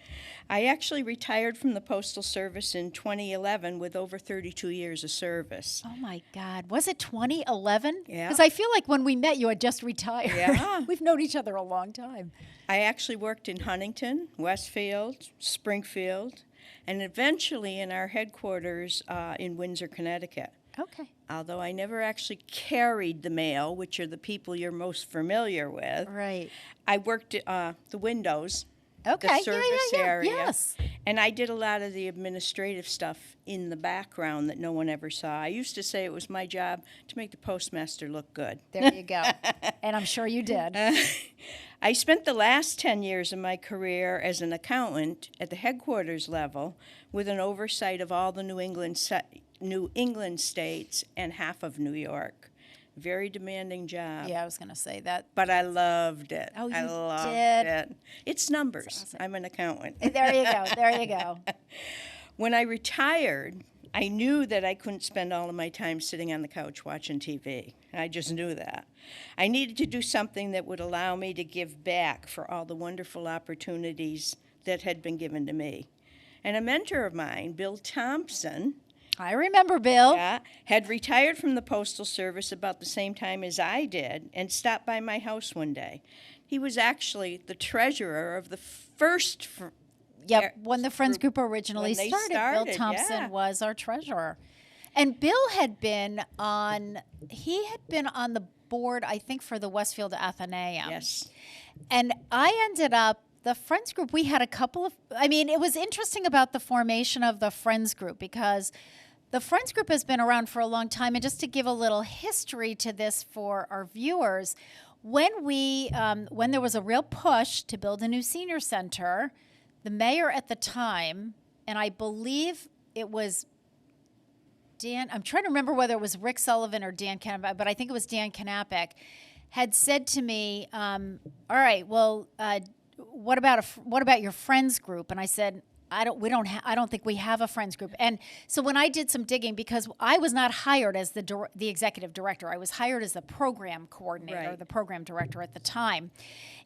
I actually retired from the Postal Service in 2011 with over 32 years of service. Oh, my God. Was it 2011? Yeah. Because I feel like when we met, you had just retired. Yeah. We've known each other a long time. I actually worked in Huntington, Westfield, Springfield, and eventually in our headquarters in Windsor, Connecticut. Okay. Although I never actually carried the mail, which are the people you're most familiar with. Right. I worked the windows. Okay. The service area. Yes. And I did a lot of the administrative stuff in the background that no one ever saw. I used to say it was my job to make the postmaster look good. There you go. And I'm sure you did. I spent the last 10 years of my career as an accountant at the headquarters level with an oversight of all the New England states and half of New York. Very demanding job. Yeah, I was going to say that. But I loved it. Oh, you I loved did? it. It's numbers. Awesome. I'm an accountant. There you go. There you go. When I retired, I knew that I couldn't spend all of my time sitting on the couch watching TV. I just knew that. I needed to do something that would allow me to give back for all the wonderful opportunities that had been given to me. And a mentor of mine, Bill Thompson, I remember Bill. Yeah, had retired from the Postal Service about the same time as I did and stopped by my house one day. He was actually the treasurer of the first when the Friends group originally started. Bill Thompson was our treasurer. And Bill had been on the board, I think, for the Westfield Athenaeum. Yes. And I ended up, the Friends group, we had a couple of, it was interesting about the formation of the Friends group because the Friends group has been around for a long time. And just to give a little history to this for our viewers, when there was a real push to build a new senior center, the mayor at the time, and I believe it was Dan, I'm trying to remember whether it was Rick Sullivan or Dan Knappich, but I think it was Dan Knappich, had said to me, all right, well, what about your Friends group? And I said, I don't think we have a Friends group. And so when I did some digging, because I was not hired as the executive director, I was hired as the program coordinator, the program director at the time.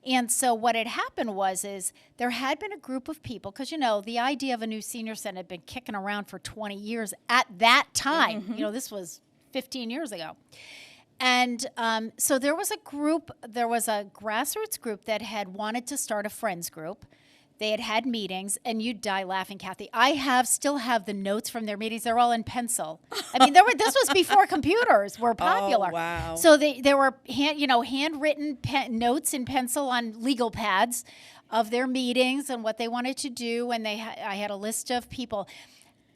And so what had happened is there had been a group of people, because, the idea of a new senior center had been kicking around for 20 years at that time. Mm-hmm. This was 15 years ago. And so there was a grassroots group that had wanted to start a Friends group. They had meetings, and you'd die laughing, Kathy. Still have the notes from their meetings. They're all in pencil. I mean, this was before computers were popular. Oh, wow. So there were handwritten notes in pencil on legal pads of their meetings and what they wanted to do. And I had a list of people.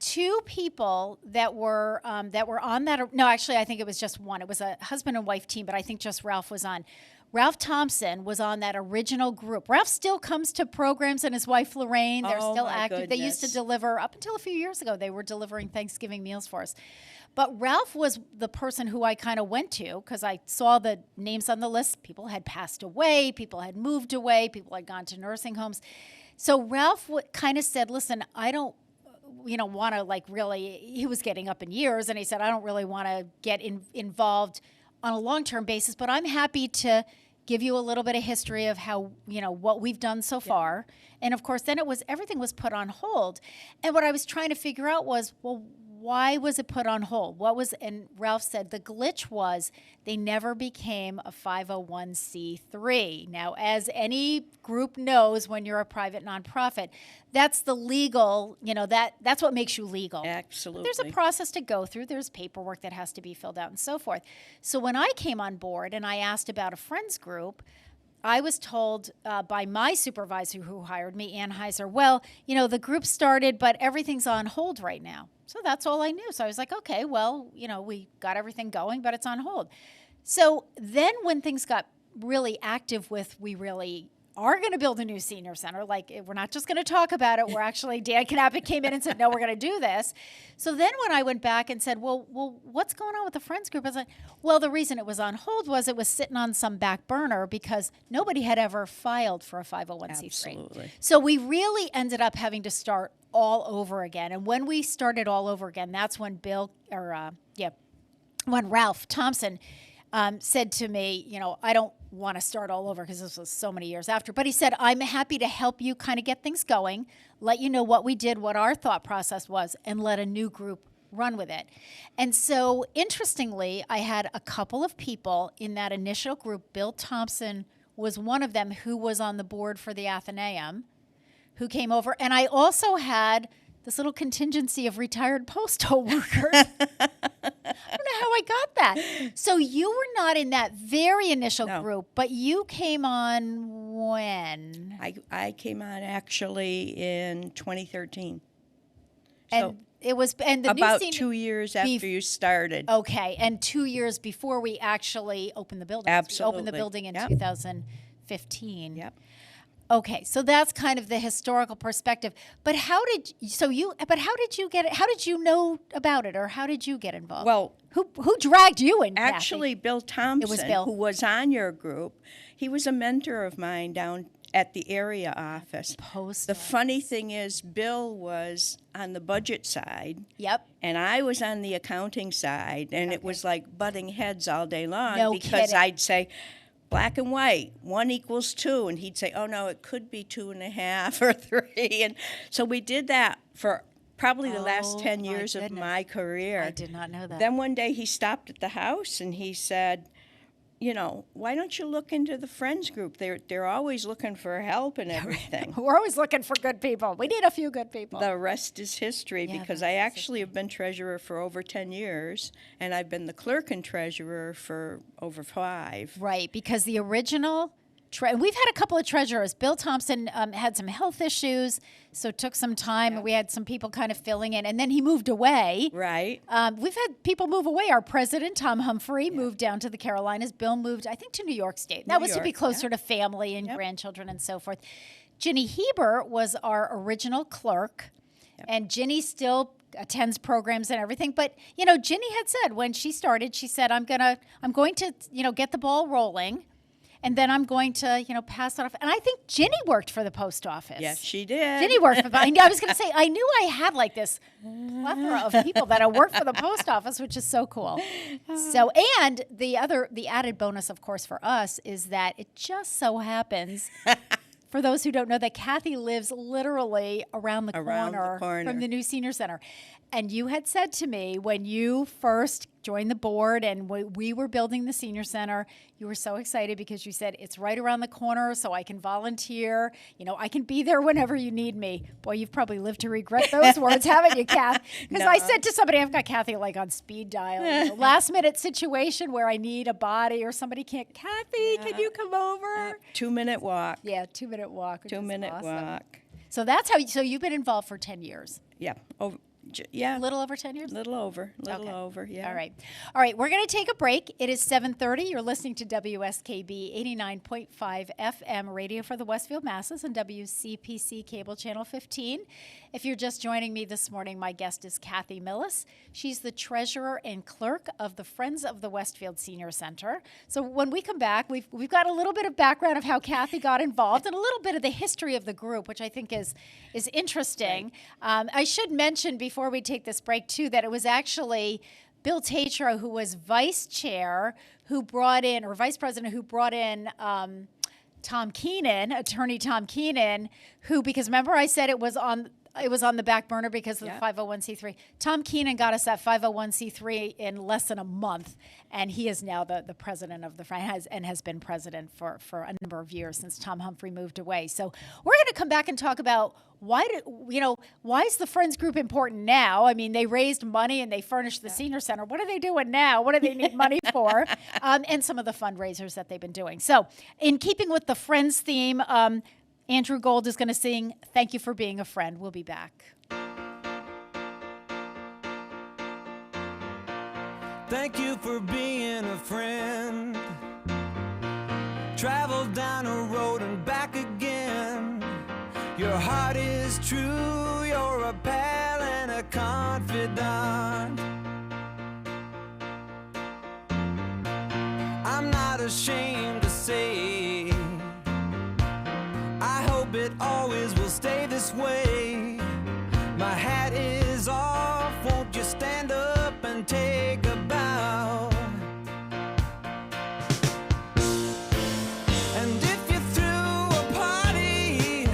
2 people that were on that. No, actually, I think it was just one. It was a husband and wife team, but I think just Ralph was on. Ralph Thompson was on that original group. Ralph still comes to programs, and his wife Lorraine, they're still active. They used to deliver, up until a few years ago, they were delivering Thanksgiving meals for us. But Ralph was the person who I kind of went to because I saw the names on the list. People had passed away, people had moved away, people had gone to nursing homes. So Ralph kind of said, listen, I don't want to he was getting up in years, and he said, I don't really want to get involved on a long-term basis, but I'm happy to give you a little bit of history of how, what we've done so far. And of course, then everything was put on hold. And what I was trying to figure out was, well, why was it put on hold? And Ralph said the glitch was they never became a 501c3. Now, as any group knows, when you're a private nonprofit, that's the legal, that's what makes you legal. Absolutely. But there's a process to go through. There's paperwork that has to be filled out and so forth. So when I came on board and I asked about a friends group, I was told by my supervisor who hired me, Ann Heiser, well, the group started, but everything's on hold right now. So that's all I knew. So I was like, okay, well, we got everything going, but it's on hold. So then when things got really active we really are going to build a new senior center. We're not just going to talk about it. We're actually, Dan Knappett came in and said, no, we're going to do this. So then when I went back and said, well, what's going on with the Friends group? I was like, well, the reason it was on hold was it was sitting on some back burner because nobody had ever filed for a 501c3. Absolutely. So we really ended up having to start all over again. And when we started all over again, that's when when Ralph Thompson said to me, I don't want to start all over because this was so many years after. But he said, I'm happy to help you kind of get things going, let you know what we did, what our thought process was, and let a new group run with it. And so, interestingly, I had a couple of people in that initial group. Bill Thompson was one of them who was on the board for the Athenaeum, who came over. And I also had this little contingency of retired postal workers. I don't know how I got that. So you were not in that very initial group, but you came on when? I came on actually in 2013. And it was about 2 years after you started. Okay, and 2 years before we actually opened the building. Absolutely. We opened the building in 2015. Yep. Okay, so that's kind of the historical perspective. But how did you get it? How did you know about it, or how did you get involved? Well, who dragged you in? Actually, Kathy? Bill Thompson, It was Bill. who was on your group, he was a mentor of mine down at the area office. The funny thing is, Bill was on the budget side. Yep. And I was on the accounting side, and it was like butting heads all day long No because kidding. I'd say, black and white, 1 equals 2. And he'd say, oh, no, it could be 2.5 or 3. And so we did that for probably the last 10 years of my career. I did not know that. Then one day he stopped at the house and he said, why don't you look into the Friends group? They're always looking for help and everything. We're always looking for good people. We need a few good people. The rest is history because I actually have been treasurer for over 10 years, and I've been the clerk and treasurer for over 5. Right, because the original, we've had a couple of treasurers. Bill Thompson had some health issues, so it took some time, and we had some people kind of filling in, and then he moved away. Right. We've had people move away. Our president, Tom Humphrey, moved down to the Carolinas. Bill moved, I think, to New York State. That was to be closer to family and grandchildren and so forth. Ginny Heber was our original clerk, and Ginny still attends programs and everything. But, Ginny had said when she started, she said, I'm going to, get the ball rolling. And then I'm going to, pass it off. And I think Ginny worked for the post office. Yes, she did. Ginny worked for the, I was going to say, I knew I had like this plethora of people that have worked for the post office, which is so cool. So, and the added bonus, of course, for us is that it just so happens, for those who don't know, that Kathy lives literally around the corner from the new senior center. And you had said to me when you first joined the board, and we were building the senior center. You were so excited because you said it's right around the corner, so I can volunteer. You know, I can be there whenever you need me. Boy, you've probably lived to regret those words, haven't you, Kath? Because I said to somebody, I've got Kathy like on speed dial. You know, last minute situation where I need a body or somebody can't. Kathy, can you come over? 2-minute walk. Yeah, 2-minute walk. 2-minute walk. So that's how. So you've been involved for 10 years. Yeah. Yeah. A little over 10 years? Little over, yeah. All right. All right, we're going to take a break. It is 7:30. You're listening to WSKB 89.5 FM radio for the Westfield Masses and WCPC cable channel 15. If you're just joining me this morning, my guest is Kathy Millis. She's the treasurer and clerk of the Friends of the Westfield Senior Center. So when we come back, we've got a little bit of background of how Kathy got involved and a little bit of the history of the group, which I think is interesting. Right. I should mention before we take this break, too, that it was actually Bill Tatro, who was vice chair, who brought in, or vice president, who brought in Tom Keenan, attorney Tom Keenan, who, because remember I said it was on the back burner because of the 501c3. Tom Keenan got us that 501c3 in less than a month, and he is now the president of the Friends, and has been president for a number of years since Tom Humphrey moved away. So we're going to come back and talk about why is the Friends group important now? I mean, they raised money and they furnished the senior center. What are they doing now? What do they need money for? And some of the fundraisers that they've been doing. So in keeping with the Friends theme, Andrew Gold is going to sing Thank You for Being a Friend. We'll be back. Thank you for being a friend. Travel down a road and back again. Your heart is true, you're a pal and a confidant. I'm not ashamed to say I hope it always will stay this way. My hat is off, won't you stand up and take a bow? And if you threw a party,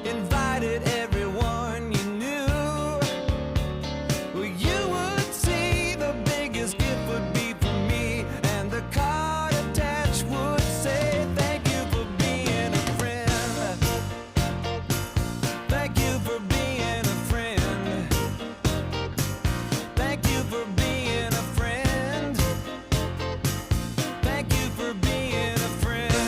invited everyone you knew, well, you would see the biggest gift would be for me, and the card attached would say thank you for being a friend. Thank you for being a friend. Thank you for being a friend. Thank you for being a friend.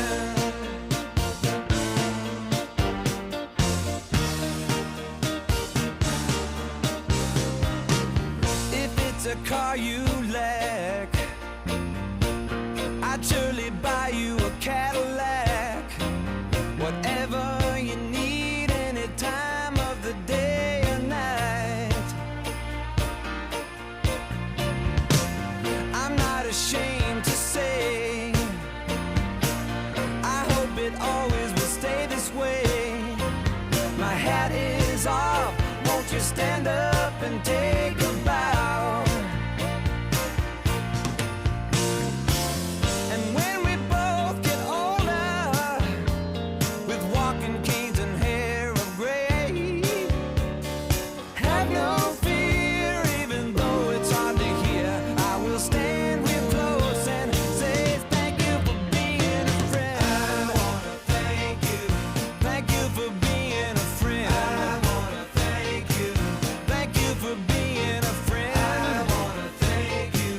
If it's a car you lack, I'd surely buy you a Cadillac. Whatever you need, any time of the day or night. I'm not ashamed to say I hope it always will stay this way. My hat is off, won't you stand up and take a bow? And when we both get older, with walking canes and hair of gray, have no fear, even though it's hard to hear. I will stand real close and say thank you for being a friend. I wanna thank you. Thank you for being a friend. I wanna thank you. Thank you for being a friend. I wanna thank you.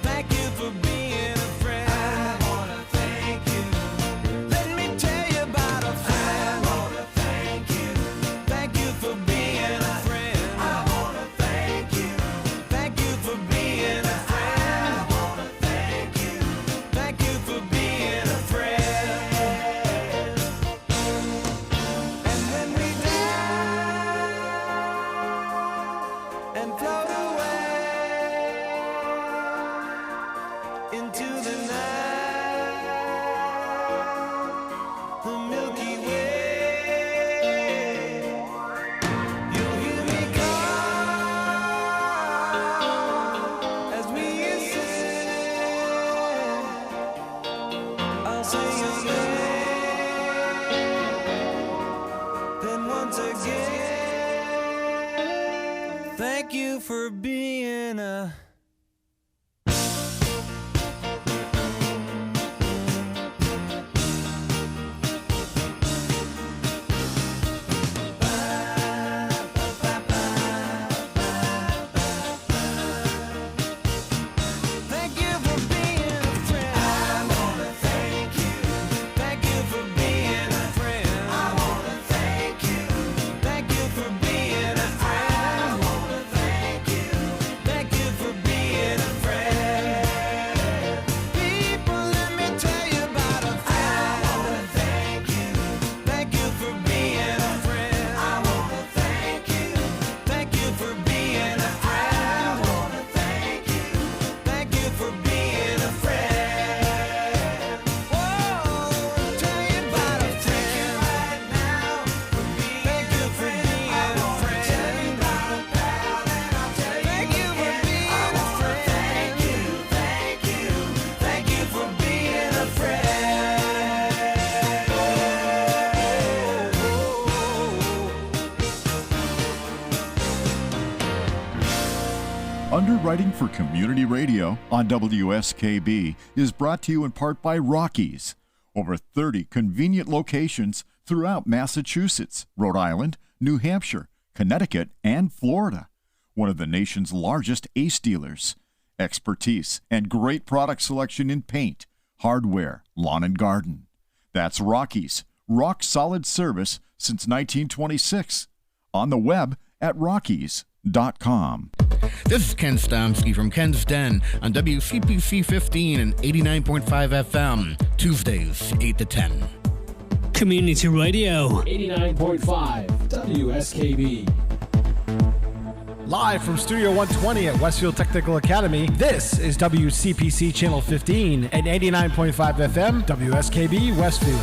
Thank you for being a friend. I wanna thank you. Let me tell you about a friend. I wanna thank you. Thank you for being a friend. I wanna thank you. Thank you for being a friend. I wanna thank you. Thank you for being a friend. And when we die and float away into the night, the Milky Way, you'll hear me call as we ascend. I'll say your name, then once again, thank you for being a writing for community radio on WSKB is brought to you in part by Rockies. Over 30 convenient locations throughout Massachusetts, Rhode Island, New Hampshire, Connecticut, and Florida. One of the nation's largest ACE dealers. Expertise and great product selection in paint, hardware, lawn and garden. That's Rockies. Rock solid service since 1926. On the web at rockies.com. This is Ken Stomsky from Ken's Den on WCPC 15 and 89.5 FM, Tuesdays, 8 to 10. Community Radio. 89.5 WSKB. Live from Studio 120 at Westfield Technical Academy, this is WCPC Channel 15 and 89.5 FM, WSKB Westfield.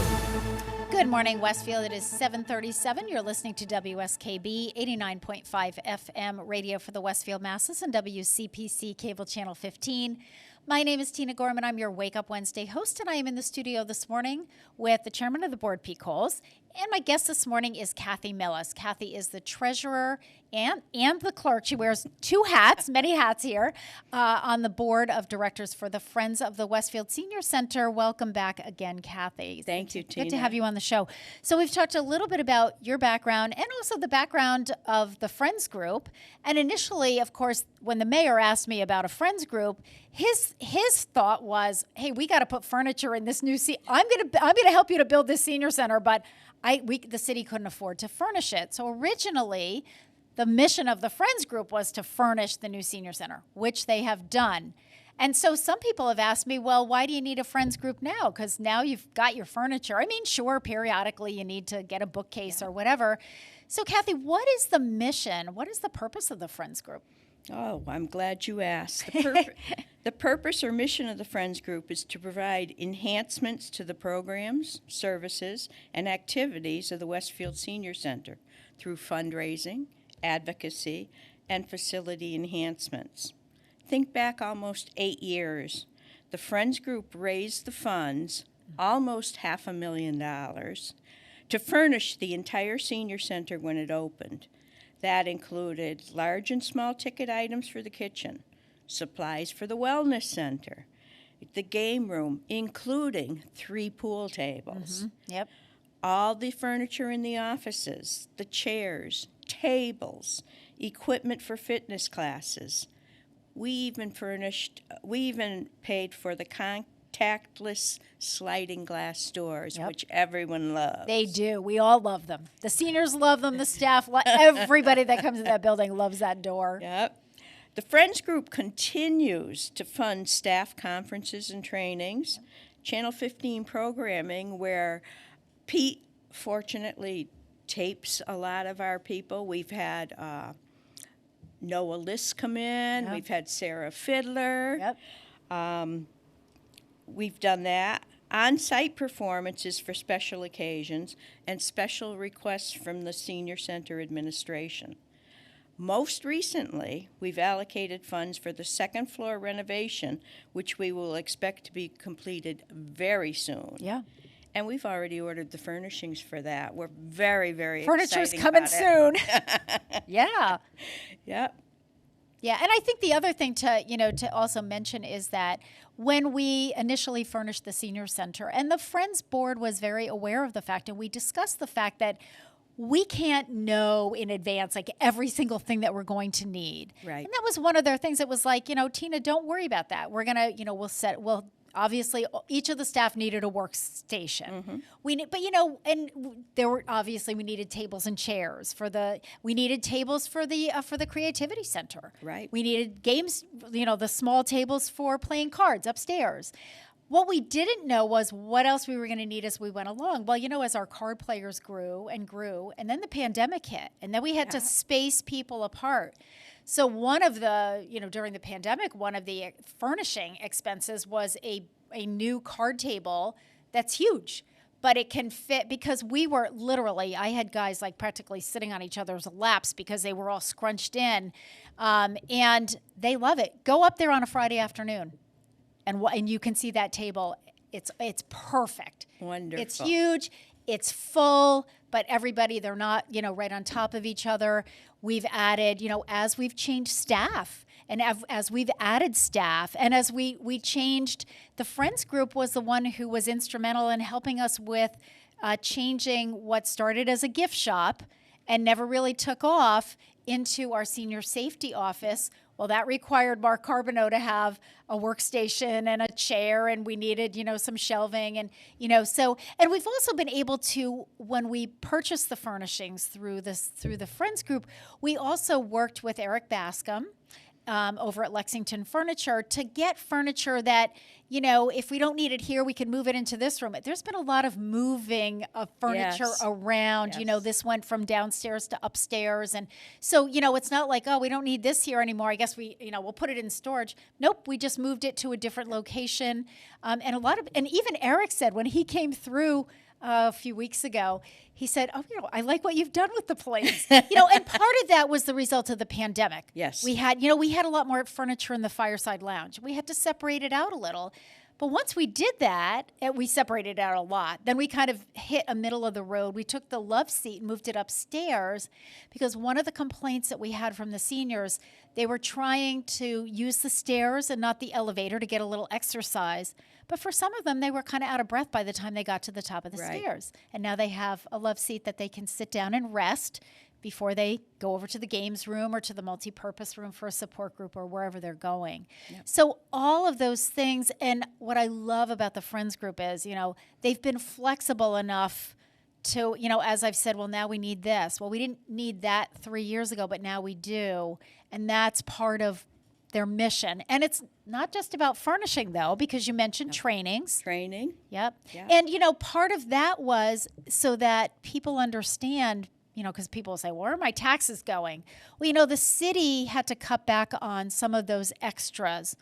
Good morning, Westfield. It is 7:37. You're listening to WSKB 89.5 FM radio for the Westfield Masses and WCPC Cable Channel 15. My name is Tina Gorman. I'm your Wake Up Wednesday host, and I am in the studio this morning with the chairman of the board, Pete Coles. And my guest this morning is Kathy Millis. Kathy is the treasurer and the clerk. She wears two hats, many hats here, on the board of directors for the Friends of the Westfield Senior Center. Welcome back again, Kathy. Thank you, Tina. Good to have you on the show. So we've talked a little bit about your background and also the background of the Friends group. And initially, of course, when the mayor asked me about a Friends group, his thought was, "Hey, we got to put furniture in this new I'm gonna help you to build this senior center, but the city couldn't afford to furnish it." So originally, the mission of the Friends group was to furnish the new senior center, which they have done. And so some people have asked me, well, why do you need a Friends group now? Because now you've got your furniture. I mean, sure, periodically you need to get a bookcase or whatever. So Kathy, what is the mission? What is the purpose of the Friends group? Oh, I'm glad you asked. The purpose or mission of the Friends Group is to provide enhancements to the programs, services, and activities of the Westfield Senior Center through fundraising, advocacy, and facility enhancements. Think back almost 8 years. The Friends Group raised the funds, almost $500,000, to furnish the entire senior center when it opened. That included large and small ticket items for the kitchen, supplies for the wellness center, the game room, including 3 pool tables. Mm-hmm. Yep. All the furniture in the offices, the chairs, tables, equipment for fitness classes. We even paid for the contactless sliding glass doors, which everyone loves. They do. We all love them. The seniors love them. The staff, everybody that comes in that building loves that door. Yep. The Friends Group continues to fund staff conferences and trainings, Channel 15 programming, where Pete fortunately tapes a lot of our people. We've had Noah Liss come in. Yep. We've had Sarah Fiddler. Yep. We've done that. On-site performances for special occasions and special requests from the Senior Center administration. Most recently, we've allocated funds for the second floor renovation, which we will expect to be completed very soon. Yeah. And we've already ordered the furnishings for that. We're very, very Furniture's excited coming about soon. Yeah. Yep. Yeah, and I think the other thing to also mention is that when we initially furnished the senior center, and the Friends board was very aware of the fact, and we discussed the fact that we can't know in advance like every single thing that we're going to need. Right. And that was one of their things. It was like, Tina, don't worry about that. We're gonna, we'll obviously each of the staff needed a workstation. Mm-hmm. And there were obviously we needed tables and chairs we needed tables for the creativity center. Right. We needed games, the small tables for playing cards upstairs. What we didn't know was what else we were going to need as we went along. Well, as our card players grew, and then the pandemic hit, and then we had to space people apart. So one of the, during the pandemic, one of the furnishing expenses was a new card table that's huge, but it can fit because we were literally, I had guys like practically sitting on each other's laps because they were all scrunched in, and they love it. Go up there on a Friday afternoon. And you can see that table. It's perfect. Wonderful. It's huge. It's full, but everybody, they're not, right on top of each other. We've added, as we've changed staff And as we've added staff and as we changed, the Friends group was the one who was instrumental in helping us with changing what started as a gift shop and never really took off into our senior safety office. Well, that required Mark Carbonneau to have a workstation and a chair, and we needed, some shelving, and and we've also been able to, when we purchased the furnishings through the Friends group, we also worked with Eric Bascom over at Lexington Furniture to get furniture that, if we don't need it here, we can move it into this room. There's been a lot of moving of furniture around. Yes. This went from downstairs to upstairs. And so, it's not like, oh, we don't need this here anymore. I guess we'll put it in storage. Nope, we just moved it to a different location. And even Eric said when he came through a few weeks ago, he said, "Oh, I like what you've done with the place." And part of that was the result of the pandemic. Yes. We had a lot more furniture in the fireside lounge. We had to separate it out a little. But once we did that, we separated it out a lot. Then we kind of hit a middle of the road. We took the love seat and moved it upstairs because one of the complaints that we had from the seniors, they were trying to use the stairs and not the elevator to get a little exercise. But for some of them, they were kind of out of breath by the time they got to the top of the stairs. And now they have a love seat that they can sit down and rest before they go over to the games room or to the multi-purpose room for a support group or wherever they're going. Yep. So all of those things, and what I love about the Friends group is, they've been flexible enough to, as I've said, well, now we need this. Well, we didn't need that 3 years ago, but now we do. And that's part of their mission. And it's not just about furnishing, though, because you mentioned trainings. Training. Yep. And, part of that was so that people understand, because people will say, well, where are my taxes going? Well, the city had to cut back on some of those extras.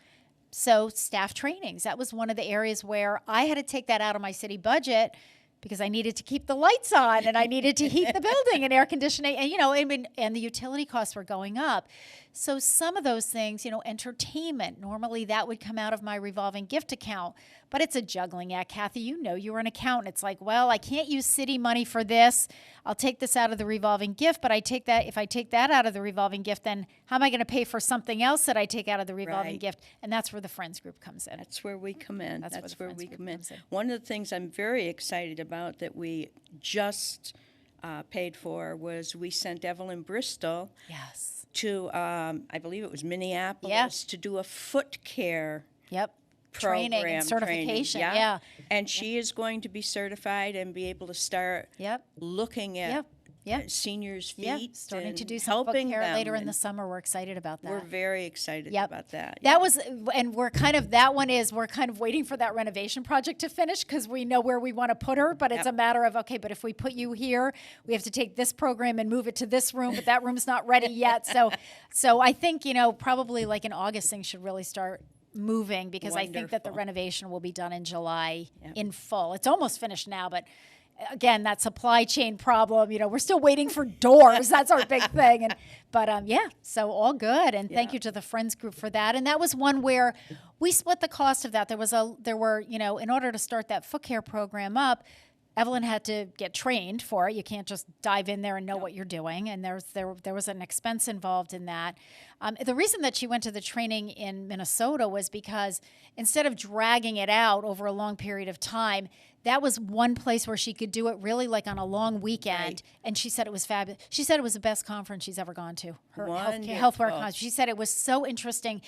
So staff trainings, that was one of the areas where I had to take that out of my city budget because I needed to keep the lights on and I needed to heat the building and air conditioning and the utility costs were going up. So some of those things, entertainment, normally that would come out of my revolving gift account, but it's a juggling act. Kathy, you were an accountant. It's like, well, I can't use city money for this. I'll take this out of the revolving gift, but if I take that out of the revolving gift, then how am I going to pay for something else that I take out of the revolving gift? And that's where the Friends group comes in. That's where we come in. That's where we come in. in. One of the things I'm very excited about that we just paid for was we sent Evelyn Bristol to, I believe it was Minneapolis, to do a foot care program, training and certification. And she is going to be certified and be able to start looking at seniors' feet, starting to do some helping foot care them. later in the summer. We're excited about that. We're very excited about that. That was, and we're kind of waiting for that renovation project to finish because we know where we want to put her, but it's a matter of, okay, but if we put you here, we have to take this program and move it to this room, but that room's not ready yet. So I think, probably like in August, things should really start moving because I think that the renovation will be done in July in full. It's almost finished now, but again, that supply chain problem, we're still waiting for doors. That's our big thing. But so all good. And thank you to the Friends group for that. And that was one where we split the cost of that. There were, in order to start that foot care program up, Evelyn had to get trained for it. You can't just dive in there and know what you're doing. And there was an expense involved in that. The reason that she went to the training in Minnesota was because instead of dragging it out over a long period of time, that was one place where she could do it really like on a long weekend. Right. And she said it was fabulous. She said it was the best conference she's ever gone to. Her healthcare conference. She said it was so interesting.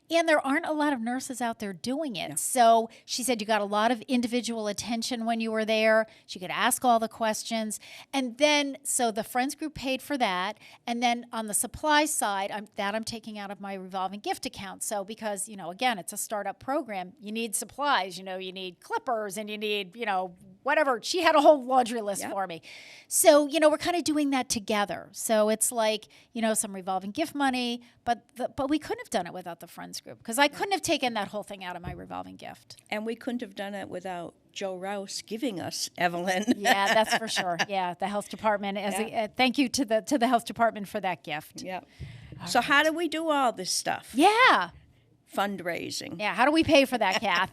And there aren't a lot of nurses out there doing it. No. So she said you got a lot of individual attention when you were there. She could ask all the questions. And then, so the Friends group paid for that. And then on the supply side, I'm taking out of my revolving gift account. So because, again, it's a startup program, you need supplies, you need clippers and you need, whatever. She had a whole laundry list for me. So, we're kind of doing that together. So it's like, some revolving gift money, but we couldn't have done it without the Friends group because I couldn't have taken that whole thing out of my revolving gift. And we couldn't have done it without Joe Rouse giving us Evelyn. Yeah, that's for sure. Yeah, the health department. Thank you to the health department for that gift. Yeah. So how do we do all this stuff? Yeah. Fundraising. Yeah, how do we pay for that, Kath?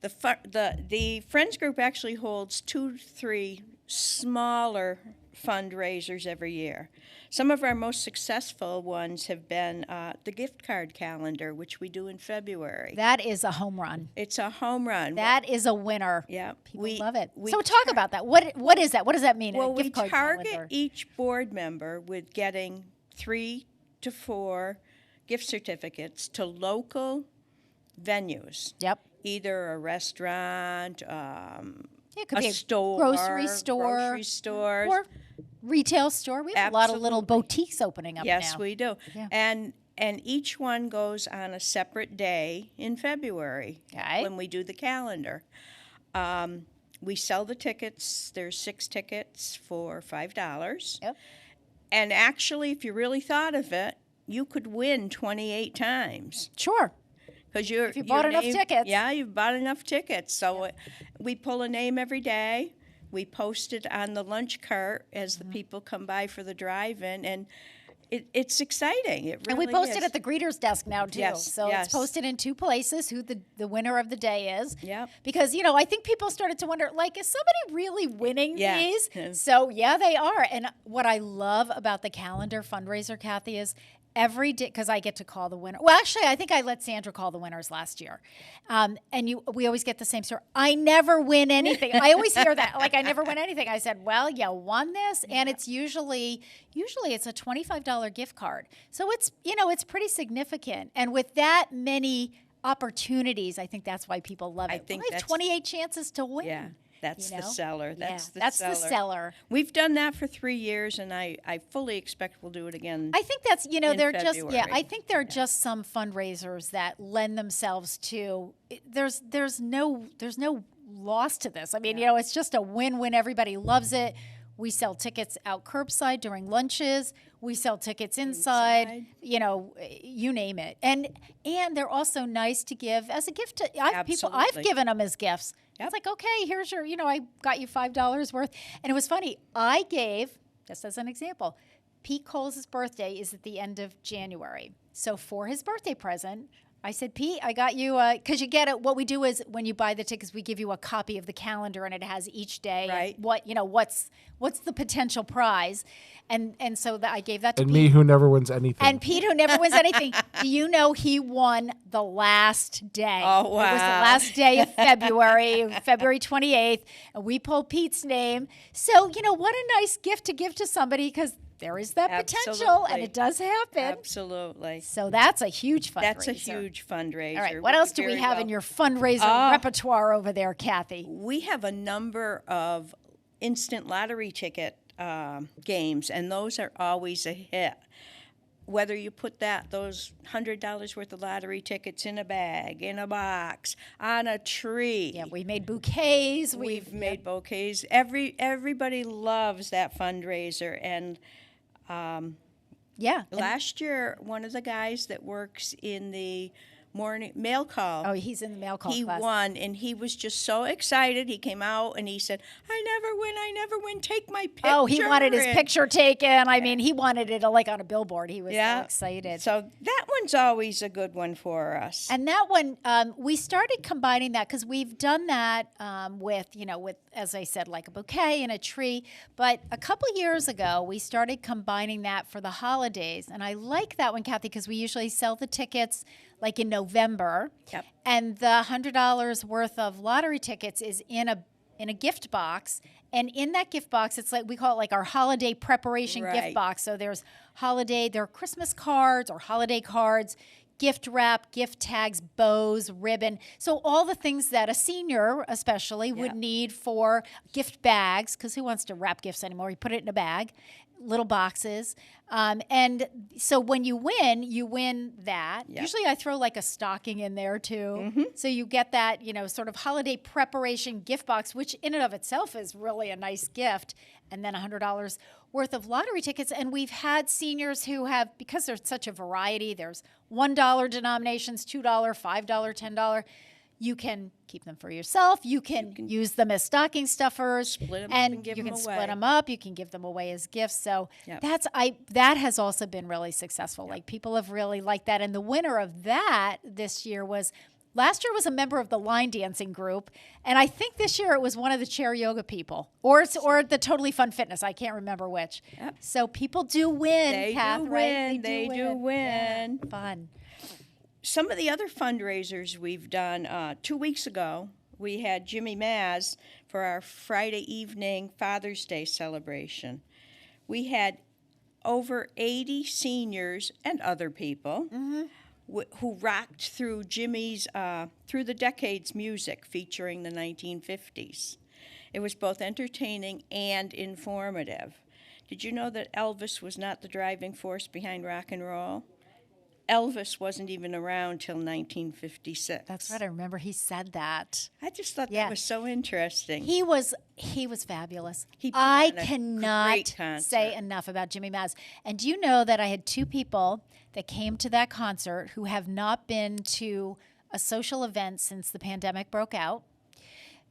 The Friends group actually holds 2-3 smaller fundraisers every year. Some of our most successful ones have been the gift card calendar, which we do in February. That is a home run. It's a home run. That is a winner. Yeah. People love it. So talk about that. What is that? What does that mean? Well, a gift we card target calendar? each board member with getting 3 to 4 gift certificates to local venues. Yep. Either a restaurant, It could a be store, grocery store, stores, or retail store. We have a lot of little boutiques opening up now. Yes, we do. Yeah. And each one goes on a separate day in February when we do the calendar. We sell the tickets. There's 6 tickets for $5. Yep. And actually, if you really thought of it, you could win 28 times. Sure. Because if you bought enough tickets. Yeah, you've bought enough tickets. So we pull a name every day. We post it on the lunch cart as the people come by for the drive-in, and it's exciting. It really and we post is. it at the greeter's desk now too. Yes, So yes. it's posted in 2 places who the winner of the day is. Yep. Because I think people started to wonder, like, is somebody really winning Yeah. these? Yes. So yeah, they are. And what I love about the calendar fundraiser, Kathy, is every day, because I get to call the winner. Well, actually, I think I let Sandra call the winners last year. And we always get the same story. I never win anything. I always hear that, like, I never win anything. I said, well, you won this, and it's usually it's a $25 gift card. So it's, it's pretty significant. And with that many opportunities, I think that's why people love it. I think we have 28 chances to win. Yeah. That's the seller. That's the the seller. We've done that for 3 years, and I fully expect we'll do it again. I think that's in they're just February. I think there are just some fundraisers that lend themselves to there's no loss to this. I mean, it's just a win-win. Everybody loves it. We sell tickets out curbside during lunches. We sell tickets inside. You name it. And they're also nice to give as a gift to I've given them as gifts. It's like, okay, here's your, I got you $5 worth. And it was funny. I gave, just as an example, Pete Coles' birthday is at the end of January. So for his birthday present, I said, Pete, I got you, because you get it. What we do is when you buy the tickets, we give you a copy of the calendar, and it has each day, Right. what's the potential prize, and so I gave that to And Pete. me, who never wins anything. And Pete, who never wins anything. Do you know he won the last day? Oh, wow. It was the last day of February, February 28th, and we pulled Pete's name. So, what a nice gift to give to somebody, because there is that potential, and Absolutely. it does happen. Absolutely. So that's a huge fundraiser. That's a huge fundraiser. All right, what else do we have in your fundraiser repertoire over there, Kathy? We have a number of instant lottery ticket games, and those are always a hit. Whether you put those $100 worth of lottery tickets in a bag, in a box, on a tree. Yeah, we made bouquets. We've made bouquets. Everybody loves that fundraiser, and last year, one of the guys that works in the morning mail call. Oh, he's in the mail call He class. won, and he was just so excited. He came out and he said, I never win, take my picture. Oh, he wanted his And- picture taken. I mean, he wanted it like on a billboard. He was so excited. So that one's always a good one for us. And that one, we started combining that because we've done that with, as I said, like a bouquet and a tree. But a couple years ago, we started combining that for the holidays. And I like that one, Kathy, because we usually sell the tickets like in November. Yep. And the $100 worth of lottery tickets is in a gift box. And in that gift box, it's like, we call it like our holiday preparation gift Right. box. So there are Christmas cards or holiday cards, gift wrap, gift tags, bows, ribbon. So all the things that a senior especially would need for gift bags, because who wants to wrap gifts anymore? You put it in a bag, little boxes. And so when you win that. Yep. Usually I throw like a stocking in there too. Mm-hmm. So you get that, sort of holiday preparation gift box, which in and of itself is really a nice gift. And then $100 worth of lottery tickets. And we've had seniors who have, because there's such a variety, there's $1 denominations, $2, $5, $10. You can keep them for yourself. You can use them as stocking stuffers. Split 'em up and and give you 'em can away. split them up. You can give them away as gifts. So Yep. that has also been really successful. Like people have really liked that. And the winner of that this year was last year was a member of the line dancing group, and I think this year it was one of the chair yoga people, or the Totally Fun Fitness. I can't remember which. Yep. So people do win, They Kath, do right? win. They do win. Yeah, fun. Some of the other fundraisers we've done, 2 weeks ago, we had Jimmy Maz for our Friday evening Father's Day celebration. We had over 80 seniors and other people who rocked through Jimmy's Through the Decades music featuring the 1950s. It was both entertaining and informative. Did you know that Elvis was not the driving force behind rock and roll? Elvis wasn't even around till 1956. That's right. I remember he said that. I just thought that was so interesting. He was fabulous. He put I on a great cannot concert. say enough about Jimmy Maz. And do you know that I had 2 people that came to that concert who have not been to a social event since the pandemic broke out?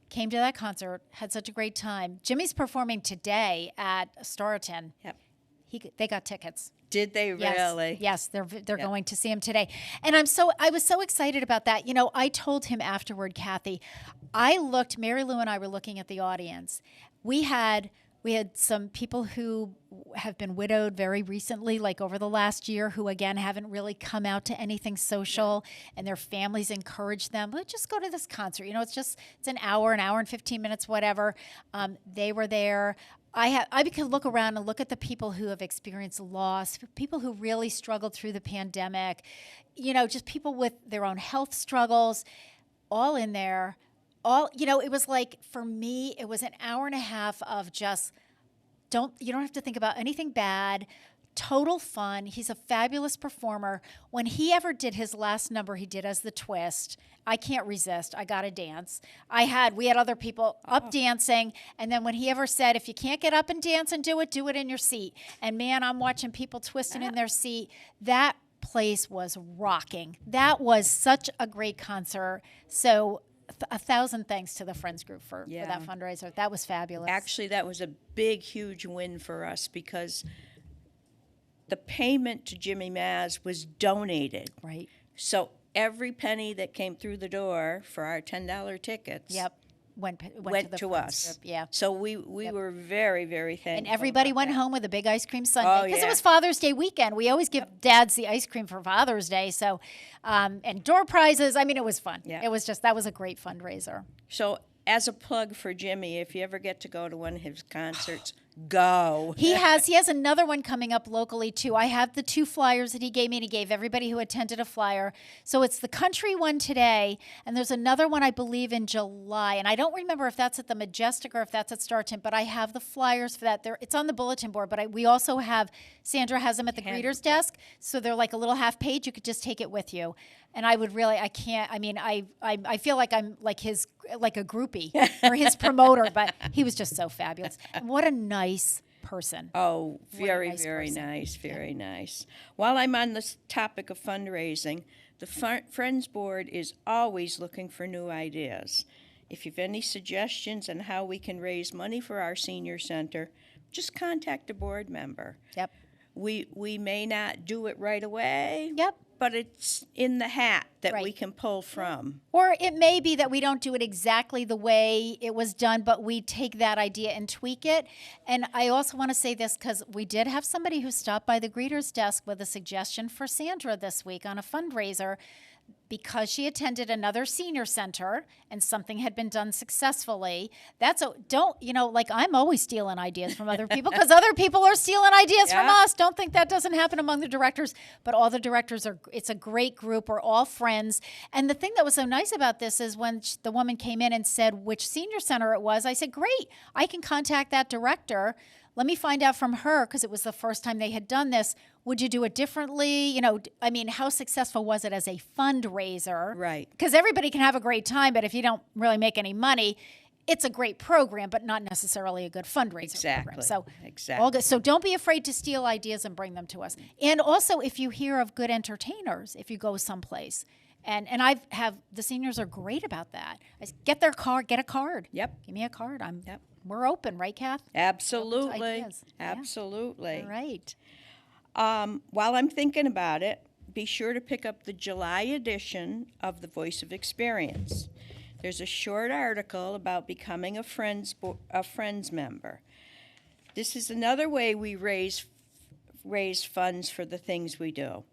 Came to that concert, had such a great time. Jimmy's performing today at Starleton. Yep. They got tickets. Did they really? Yes, they're going to see him today. And I was so excited about that. You know, I told him afterward, Kathy, Mary Lou and I were looking at the audience. We had some people who have been widowed very recently, like over the last year, who again haven't really come out to anything social, and their families encourage them, let's just go to this concert. You know, it's an hour and 15 minutes, whatever. They were there. I could look around and look at the people who have experienced loss, people who really struggled through the pandemic, you know, just people with their own health struggles, all in there. It was like, for me, it was an hour and a half of just, you don't have to think about anything bad, total fun. He's a fabulous performer. When he ever did his last number he did as the twist, I can't resist. I gotta dance. We had other people up dancing, and then when he ever said, if you can't get up and dance and do it in your seat. And man, I'm watching people twisting in their seat. That place was rocking. That was such a great concert. So 1,000 thanks to the Friends Group for that fundraiser. That was fabulous. Actually, that was a big, huge win for us because the payment to Jimmy Maz was donated. Right. So every penny that came through the door for our $10 tickets went to us. Group. Yeah. So we were very, very thankful. And everybody went home with a big ice cream sundae. Oh, Because yeah. it was Father's Day weekend. We always give dads the ice cream for Father's Day. So, and door prizes. I mean, it was fun. Yeah. That was a great fundraiser. So as a plug for Jimmy, if you ever get to go to one of his concerts, go. He has another one coming up locally too. I have the 2 flyers that he gave me, and he gave everybody who attended a flyer. So it's the country one today, and there's another one I believe in July. And I don't remember if that's at the Majestic or if that's at Starleton, but I have the flyers for that. It's on the bulletin board, but we also have, Sandra has them at the greeter's desk. So they're like a little half page. You could just take it with you. And I feel like I'm like a groupie or his promoter, but he was just so fabulous. And what a nice person. Oh, very, nice very person. nice, very nice. While I'm on this topic of fundraising, the Friends Board is always looking for new ideas. If you have any suggestions on how we can raise money for our senior center, just contact a board member. Yep. We may not do it right away. Yep. But it's in the hat that we can pull from. Or it may be that we don't do it exactly the way it was done, but we take that idea and tweak it. And I also want to say this because we did have somebody who stopped by the greeter's desk with a suggestion for Sandra this week on a fundraiser because she attended another senior center and something had been done successfully. I'm always stealing ideas from other people because other people are stealing ideas from us. Don't think that doesn't happen among the directors, but all the directors it's a great group. We're all friends. And the thing that was so nice about this is when the woman came in and said which senior center it was, I said, great, I can contact that director. Let me find out from her, because it was the first time they had done this. Would you do it differently? How successful was it as a fundraiser? Right. Because everybody can have a great time, but if you don't really make any money, it's a great program, but not necessarily a good fundraiser program. So, all good. So don't be afraid to steal ideas and bring them to us. And also, if you hear of good entertainers, if you go someplace, and the seniors are great about that. Get a card. Yep. Give me a card. We're open, right, Kath? Absolutely. Absolutely. Absolutely. All right. While I'm thinking about it, be sure to pick up the July edition of The Voice of Experience. There's a short article about becoming a Friends member. This is another way we raise funds for the things we do.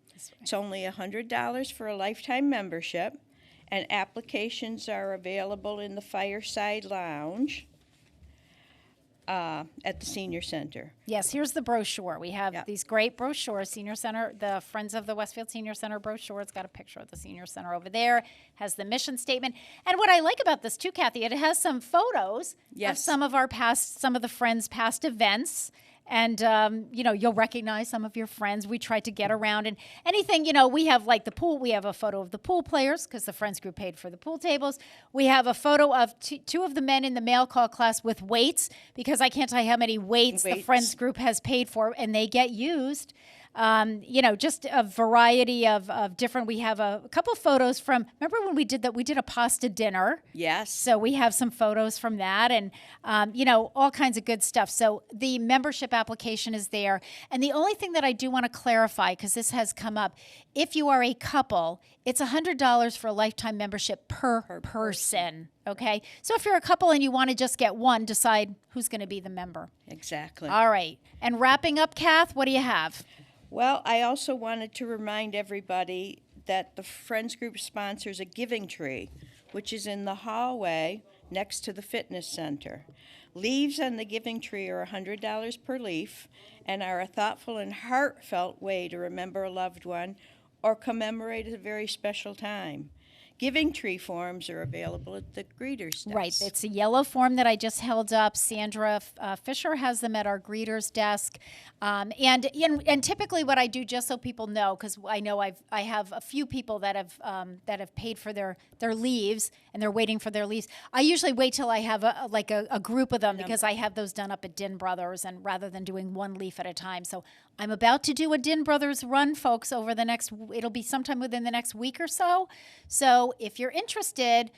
It's only $100 for a lifetime membership, and applications are available in the Fireside Lounge at the Senior Center. Yes, here's the brochure. We have these great brochures, Senior Center, the Friends of the Westfield Senior Center brochure. It's got a picture of the Senior Center over there, has the mission statement. And what I like about this too, Kathy, it has some photos of some of the Friends' past events. And, you'll recognize some of your friends. We tried to get around and anything, we have like the pool. We have a photo of the pool players because the Friends group paid for the pool tables. We have a photo of two of the men in the mail call class with weights because I can't tell you how many weights the Friends group has paid for and they get used. Just a variety of different. We have a couple photos from, remember when we did a pasta dinner? Yes. So we have some photos from that and, all kinds of good stuff. So the membership application is there. And the only thing that I do want to clarify, because this has come up, if you are a couple, it's $100 for a lifetime membership per person. Okay. So if you're a couple and you want to just get one, decide who's going to be the member. Exactly. All right. And wrapping up, Kath, what do you have? Well, I also wanted to remind everybody that the Friends Group sponsors a giving tree, which is in the hallway next to the fitness center. Leaves on the giving tree are $100 per leaf and are a thoughtful and heartfelt way to remember a loved one or commemorate a very special time. Giving tree forms are available at the greeters desk. Right. It's a yellow form that I just held up. Sandra Fisher has them at our greeters desk. And typically what I do, just so people know, because I know I have a few people that have paid for their leaves and they're waiting for their leaves. I usually wait till I have a group of them because I have those done up at Din Brothers and rather than doing one leaf at a time. So I'm about to do a Din Brothers run, folks, it'll be sometime within the next week or so. So if you're interested,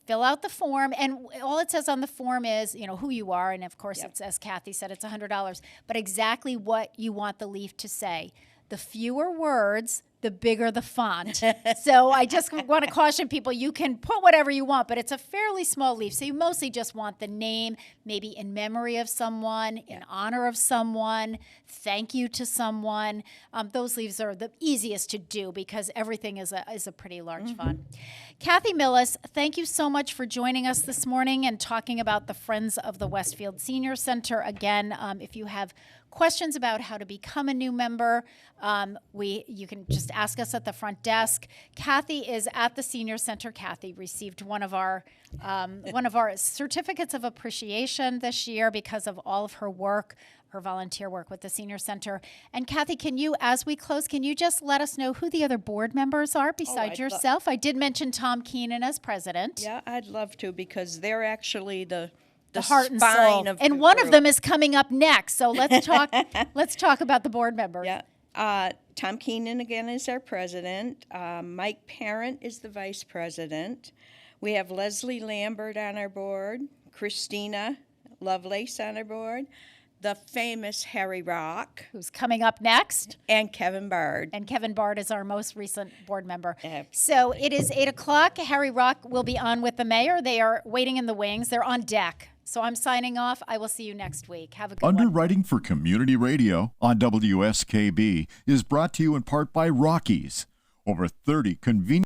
fill out the form. And all it says on the form is, who you are. And of course, it's, as Kathy said, it's $100, but exactly what you want the leaf to say. The fewer words, the bigger the font. So I just want to caution people, you can put whatever you want, but it's a fairly small leaf. So you mostly just want the name, maybe in memory of someone, in honor of someone, thank you to someone. Those leaves are the easiest to do because everything is a pretty large font. Kathy Millis, thank you so much for joining us this morning and talking about the Friends of the Westfield Senior Center. Again, if you have questions about how to become a new member, you can just ask us at the front desk. Kathy is at the Senior Center. Kathy received one of our certificates of appreciation this year because of all of her work, her volunteer work with the Senior Center. And Kathy, as we close, can you just let us know who the other board members are besides yourself? I did mention Tom Keenan as president. Yeah, I'd love to because they're actually the heart and soul. And one of them is coming up next. So let's talk. Let's talk about the board members. Yeah, Tom Keenan again is our president. Mike Parent is the vice president. We have Leslie Lambert on our board. Christina Lovelace on our board. The famous Harry Rock, who's coming up next, and Kevin Bard. And Kevin Bard is our most recent board member. So it is 8:00. Harry Rock will be on with the mayor. They are waiting in the wings. They're on deck. So I'm signing off. I will see you next week. Have a good one. Underwriting for Community Radio on WSKB is brought to you in part by Rockies. Over 30 convenient